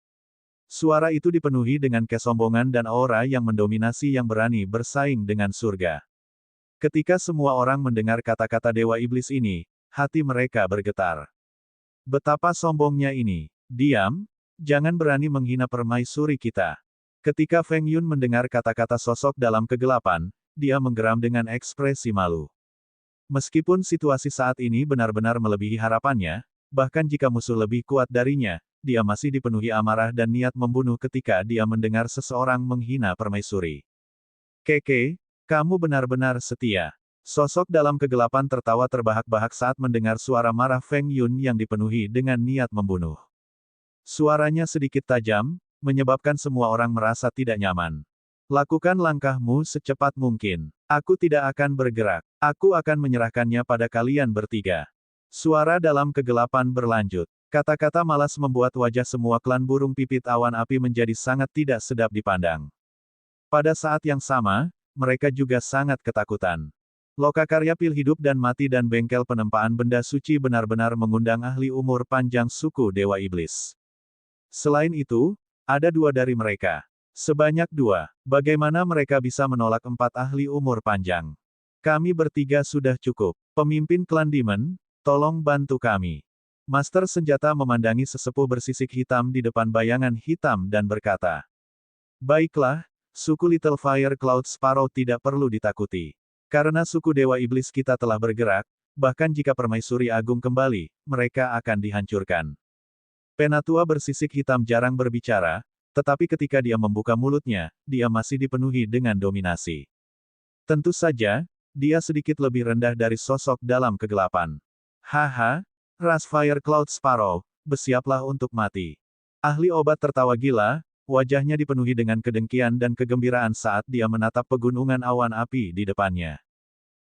Suara itu dipenuhi dengan kesombongan dan aura yang mendominasi yang berani bersaing dengan surga. Ketika semua orang mendengar kata-kata dewa iblis ini, hati mereka bergetar. Betapa sombongnya ini. Diam, jangan berani menghina permaisuri kita. Ketika Feng Yun mendengar kata-kata sosok dalam kegelapan, dia menggeram dengan ekspresi malu. Meskipun situasi saat ini benar-benar melebihi harapannya, bahkan jika musuh lebih kuat darinya, dia masih dipenuhi amarah dan niat membunuh ketika dia mendengar seseorang menghina permaisuri. Keke, kamu benar-benar setia. Sosok dalam kegelapan tertawa terbahak-bahak saat mendengar suara marah Feng Yun yang dipenuhi dengan niat membunuh. Suaranya sedikit tajam, menyebabkan semua orang merasa tidak nyaman. Lakukan langkahmu secepat mungkin. Aku tidak akan bergerak. Aku akan menyerahkannya pada kalian bertiga. Suara dalam kegelapan berlanjut. Kata-kata malas membuat wajah semua klan burung pipit awan api menjadi sangat tidak sedap dipandang. Pada saat yang sama, mereka juga sangat ketakutan. Lokakarya pil hidup dan mati dan bengkel penempaan benda suci benar-benar mengundang ahli umur panjang suku Dewa Iblis. Selain itu, ada dua dari mereka. Sebanyak dua. Bagaimana mereka bisa menolak 4 ahli umur panjang? Kami bertiga sudah cukup. Pemimpin klan Demon, tolong bantu kami. Master senjata memandangi sesepuh bersisik hitam di depan bayangan hitam dan berkata, baiklah, suku Little Fire Cloud Sparrow tidak perlu ditakuti. Karena suku Dewa Iblis kita telah bergerak, bahkan jika permaisuri agung kembali, mereka akan dihancurkan. Penatua bersisik hitam jarang berbicara, tetapi ketika dia membuka mulutnya, dia masih dipenuhi dengan dominasi. Tentu saja, dia sedikit lebih rendah dari sosok dalam kegelapan. Haha, Ras Fire Cloud Sparrow, bersiaplah untuk mati. Ahli obat tertawa gila, wajahnya dipenuhi dengan kedengkian dan kegembiraan saat dia menatap pegunungan awan api di depannya.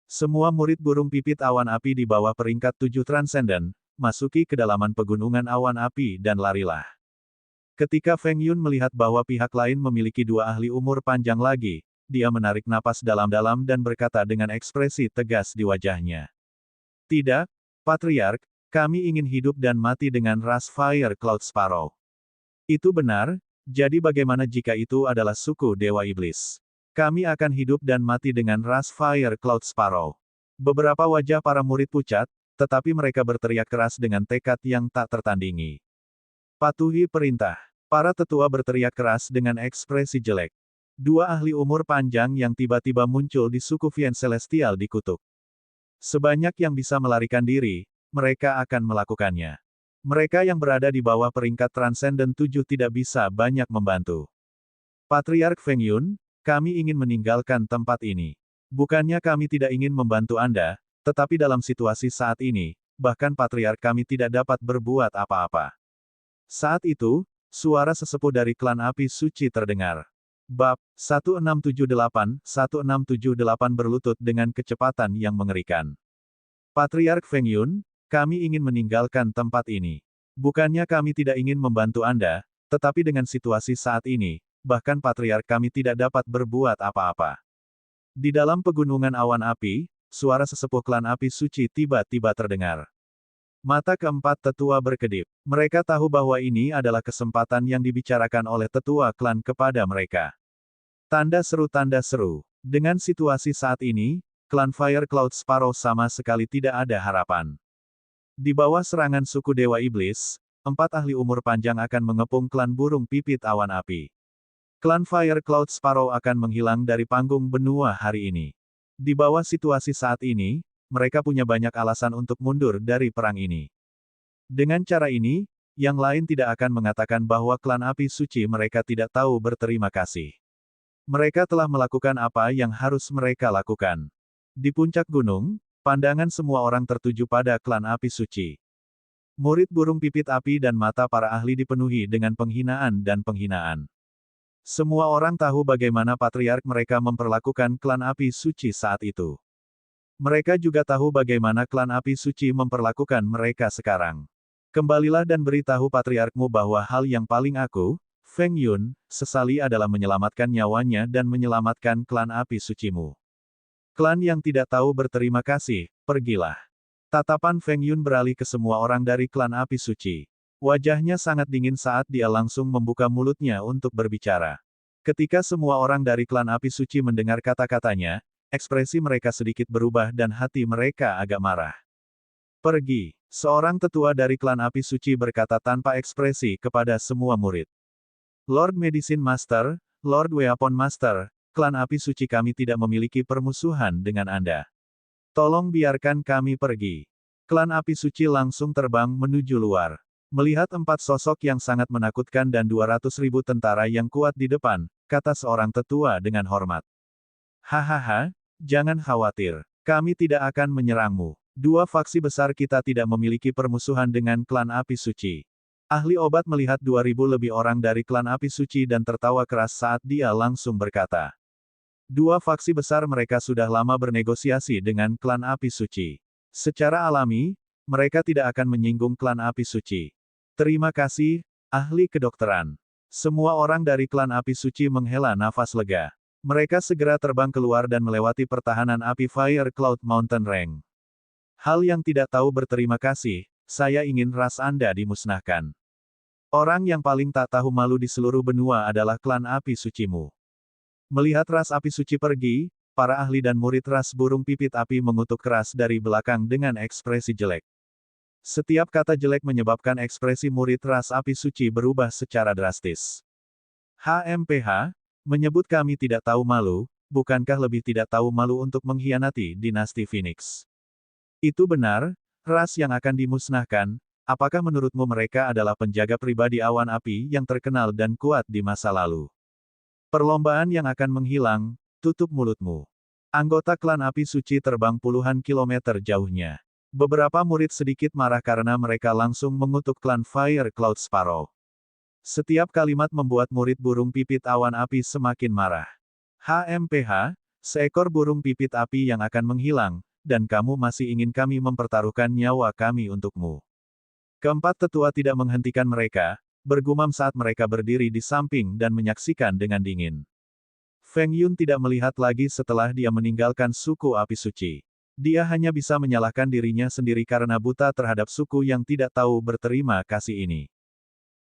Semua murid burung pipit awan api di bawah peringkat 7 Transcendent, masuki kedalaman pegunungan awan api dan larilah. Ketika Feng Yun melihat bahwa pihak lain memiliki 2 ahli umur panjang lagi, dia menarik napas dalam-dalam dan berkata dengan ekspresi tegas di wajahnya. Tidak, Patriark, kami ingin hidup dan mati dengan ras Fire Cloud Sparrow. Itu benar, jadi bagaimana jika itu adalah suku Dewa Iblis? Kami akan hidup dan mati dengan ras Fire Cloud Sparrow. Beberapa wajah para murid pucat, tetapi mereka berteriak keras dengan tekad yang tak tertandingi. Patuhi perintah. Para tetua berteriak keras dengan ekspresi jelek. 2 ahli umur panjang yang tiba-tiba muncul di suku Vien Celestial dikutuk. Sebanyak yang bisa melarikan diri, mereka akan melakukannya. Mereka yang berada di bawah peringkat Transcendent 7 tidak bisa banyak membantu. Patriark Feng Yun, kami ingin meninggalkan tempat ini. Bukannya kami tidak ingin membantu Anda, tetapi dalam situasi saat ini, bahkan Patriark kami tidak dapat berbuat apa-apa. Saat itu, suara sesepuh dari klan api suci terdengar. Bab 1678 berlutut dengan kecepatan yang mengerikan. Patriark Feng Yun, kami ingin meninggalkan tempat ini. Bukannya kami tidak ingin membantu Anda, tetapi dengan situasi saat ini, bahkan Patriark kami tidak dapat berbuat apa-apa. Di dalam pegunungan awan api, suara sesepuh klan api suci tiba-tiba terdengar. Mata keempat tetua berkedip. Mereka tahu bahwa ini adalah kesempatan yang dibicarakan oleh tetua klan kepada mereka. Tanda seru. Dengan situasi saat ini, klan Fire Cloud Sparrow sama sekali tidak ada harapan. Di bawah serangan suku Dewa Iblis, 4 ahli umur panjang akan mengepung klan burung pipit awan api. Klan Fire Cloud Sparrow akan menghilang dari panggung benua hari ini. Di bawah situasi saat ini, mereka punya banyak alasan untuk mundur dari perang ini. Dengan cara ini, yang lain tidak akan mengatakan bahwa klan api suci mereka tidak tahu berterima kasih. Mereka telah melakukan apa yang harus mereka lakukan. Di puncak gunung, pandangan semua orang tertuju pada klan api suci. Murid burung pipit api dan mata para ahli dipenuhi dengan penghinaan dan penghinaan. Semua orang tahu bagaimana patriark mereka memperlakukan klan api suci saat itu. Mereka juga tahu bagaimana klan api suci memperlakukan mereka sekarang. Kembalilah dan beritahu patriarkmu bahwa hal yang paling aku, Feng Yun, sesali adalah menyelamatkan nyawanya dan menyelamatkan klan api sucimu. Klan yang tidak tahu berterima kasih, pergilah. Tatapan Feng Yun beralih ke semua orang dari klan api suci. Wajahnya sangat dingin saat dia langsung membuka mulutnya untuk berbicara. Ketika semua orang dari klan api suci mendengar kata-katanya, ekspresi mereka sedikit berubah dan hati mereka agak marah. Pergi, seorang tetua dari klan api suci berkata tanpa ekspresi kepada semua murid. Lord Medicine Master, Lord Weapon Master, klan api suci kami tidak memiliki permusuhan dengan Anda. Tolong biarkan kami pergi. Klan api suci langsung terbang menuju luar. Melihat 4 sosok yang sangat menakutkan dan 200.000 tentara yang kuat di depan, kata seorang tetua dengan hormat. Hahaha, jangan khawatir. Kami tidak akan menyerangmu. 2 faksi besar kita tidak memiliki permusuhan dengan klan api suci. Ahli obat melihat 2.000 lebih orang dari klan api suci dan tertawa keras saat dia langsung berkata. 2 faksi besar mereka sudah lama bernegosiasi dengan klan api suci. Secara alami, mereka tidak akan menyinggung klan api suci. Terima kasih, ahli kedokteran. Semua orang dari klan api suci menghela nafas lega. Mereka segera terbang keluar dan melewati pertahanan api Fire Cloud Mountain Range. Hal yang tidak tahu berterima kasih, saya ingin ras Anda dimusnahkan. Orang yang paling tak tahu malu di seluruh benua adalah klan api sucimu. Melihat ras api suci pergi, para ahli dan murid ras burung pipit api mengutuk keras dari belakang dengan ekspresi jelek. Setiap kata jelek menyebabkan ekspresi murid ras api suci berubah secara drastis. HMPH, menyebut kami tidak tahu malu, bukankah lebih tidak tahu malu untuk mengkhianati dinasti Phoenix? Itu benar, ras yang akan dimusnahkan, apakah menurutmu mereka adalah penjaga pribadi awan api yang terkenal dan kuat di masa lalu? Perlombaan yang akan menghilang, tutup mulutmu. Anggota klan api suci terbang puluhan kilometer jauhnya. Beberapa murid sedikit marah karena mereka langsung mengutuk klan Fire Cloud Sparrow. Setiap kalimat membuat murid burung pipit awan api semakin marah. HMPH, seekor burung pipit api yang akan menghilang, dan kamu masih ingin kami mempertaruhkan nyawa kami untukmu. Keempat tetua tidak menghentikan mereka, bergumam saat mereka berdiri di samping dan menyaksikan dengan dingin. Feng Yun tidak melihat lagi setelah dia meninggalkan suku api suci. Dia hanya bisa menyalahkan dirinya sendiri karena buta terhadap suku yang tidak tahu berterima kasih ini.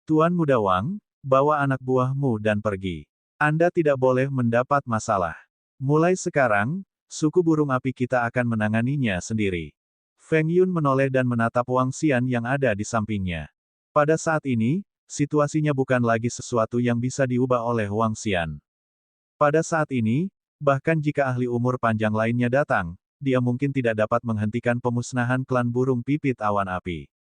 Tuan Muda Wang, bawa anak buahmu dan pergi. Anda tidak boleh mendapat masalah. Mulai sekarang, suku burung api kita akan menanganinya sendiri. Feng Yun menoleh dan menatap Wang Xian yang ada di sampingnya. Pada saat ini, situasinya bukan lagi sesuatu yang bisa diubah oleh Wang Xian. Pada saat ini, bahkan jika ahli umur panjang lainnya datang, dia mungkin tidak dapat menghentikan pemusnahan klan burung pipit awan api.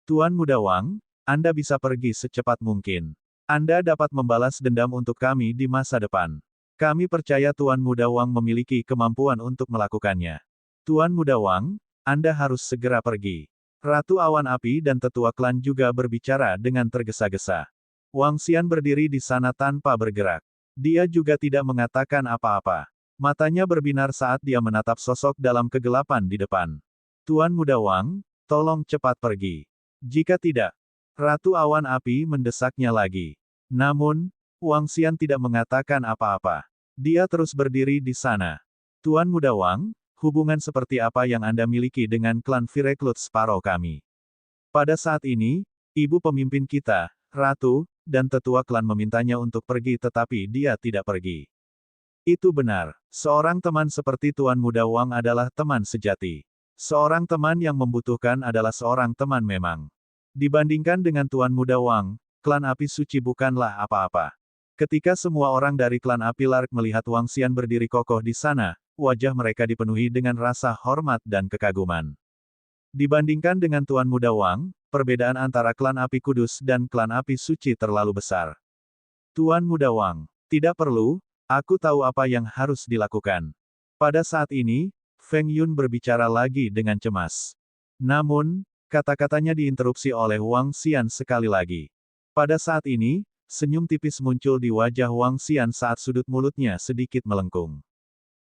Tuan Muda Wang, Anda bisa pergi secepat mungkin. Anda dapat membalas dendam untuk kami di masa depan. Kami percaya Tuan Muda Wang memiliki kemampuan untuk melakukannya. Tuan Muda Wang, Anda harus segera pergi. Ratu Awan Api dan tetua klan juga berbicara dengan tergesa-gesa. Wang Xian berdiri di sana tanpa bergerak. Dia juga tidak mengatakan apa-apa. Matanya berbinar saat dia menatap sosok dalam kegelapan di depan. Tuan Muda Wang, tolong cepat pergi. Jika tidak, Ratu Awan Api mendesaknya lagi. Namun, Wang Xian tidak mengatakan apa-apa. Dia terus berdiri di sana. Tuan Muda Wang, hubungan seperti apa yang Anda miliki dengan klan Fire Cloud Sparrow kami? Pada saat ini, ibu pemimpin kita, Ratu, dan tetua klan memintanya untuk pergi tetapi dia tidak pergi. Itu benar. Seorang teman seperti Tuan Muda Wang adalah teman sejati. Seorang teman yang membutuhkan adalah seorang teman memang. Dibandingkan dengan Tuan Muda Wang, klan api suci bukanlah apa-apa. Ketika semua orang dari klan api Lark melihat Wang Xian berdiri kokoh di sana, wajah mereka dipenuhi dengan rasa hormat dan kekaguman. Dibandingkan dengan Tuan Muda Wang, perbedaan antara klan api kudus dan klan api suci terlalu besar. Tuan Muda Wang, tidak perlu. Aku tahu apa yang harus dilakukan. Pada saat ini, Feng Yun berbicara lagi dengan cemas. Namun, kata-katanya diinterupsi oleh Wang Xian sekali lagi. Pada saat ini, senyum tipis muncul di wajah Wang Xian saat sudut mulutnya sedikit melengkung.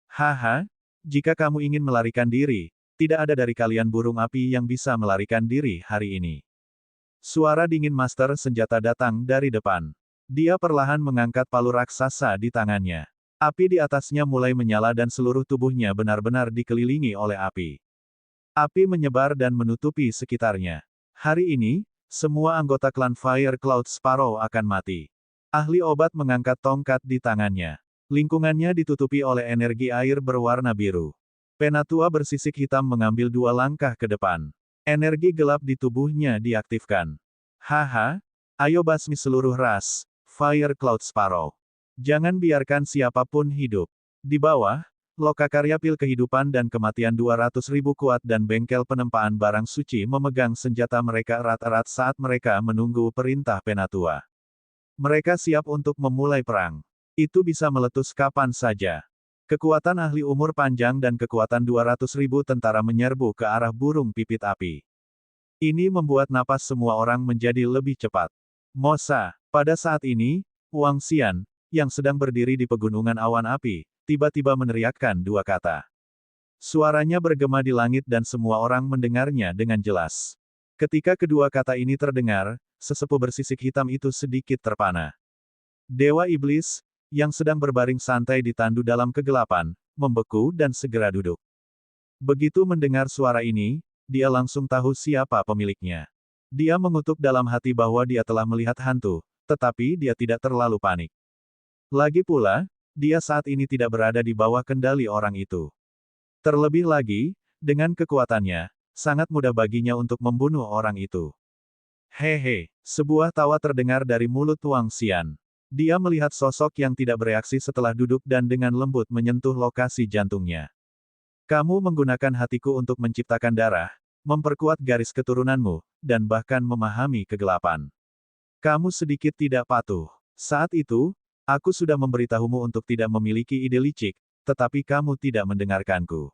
Haha, jika kamu ingin melarikan diri, tidak ada dari kalian burung api yang bisa melarikan diri hari ini. Suara dingin Master Senjata datang dari depan. Dia perlahan mengangkat palu raksasa di tangannya. Api di atasnya mulai menyala dan seluruh tubuhnya benar-benar dikelilingi oleh api. Api menyebar dan menutupi sekitarnya. Hari ini, semua anggota klan Fire Cloud Sparrow akan mati. Ahli obat mengangkat tongkat di tangannya. Lingkungannya ditutupi oleh energi air berwarna biru. Penatua bersisik hitam mengambil 2 langkah ke depan. Energi gelap di tubuhnya diaktifkan. Haha, ayo basmi seluruh ras, Fire Cloud Sparrow. Jangan biarkan siapapun hidup. Di bawah, lokakarya pil kehidupan dan kematian 200.000 kuat dan bengkel penempaan barang suci memegang senjata mereka erat-erat saat mereka menunggu perintah Penatua. Mereka siap untuk memulai perang. Itu bisa meletus kapan saja. Kekuatan ahli umur panjang dan kekuatan 200.000 tentara menyerbu ke arah burung pipit api. Ini membuat napas semua orang menjadi lebih cepat. Mosa, pada saat ini, Wang Xian, yang sedang berdiri di pegunungan awan api, tiba-tiba meneriakkan 2 kata. Suaranya bergema di langit dan semua orang mendengarnya dengan jelas. Ketika kedua kata ini terdengar, sesepuh bersisik hitam itu sedikit terpana. Dewa Iblis, yang sedang berbaring santai di tandu dalam kegelapan, membeku dan segera duduk. Begitu mendengar suara ini, dia langsung tahu siapa pemiliknya. Dia mengutuk dalam hati bahwa dia telah melihat hantu, tetapi dia tidak terlalu panik. Lagi pula, dia saat ini tidak berada di bawah kendali orang itu. Terlebih lagi, dengan kekuatannya, sangat mudah baginya untuk membunuh orang itu. Hehe, sebuah tawa terdengar dari mulut Wang Xian. Dia melihat sosok yang tidak bereaksi setelah duduk dan dengan lembut menyentuh lokasi jantungnya. Kamu menggunakan hatiku untuk menciptakan darah, memperkuat garis keturunanmu, dan bahkan memahami kegelapan. Kamu sedikit tidak patuh. Saat itu, aku sudah memberitahumu untuk tidak memiliki ide licik, tetapi kamu tidak mendengarkanku.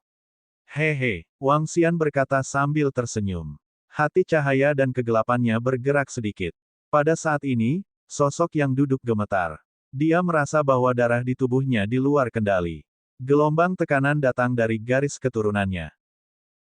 Hehe, Wang Xian berkata sambil tersenyum. Hati cahaya dan kegelapannya bergerak sedikit. Pada saat ini, sosok yang duduk gemetar. Dia merasa bahwa darah di tubuhnya di luar kendali. Gelombang tekanan datang dari garis keturunannya.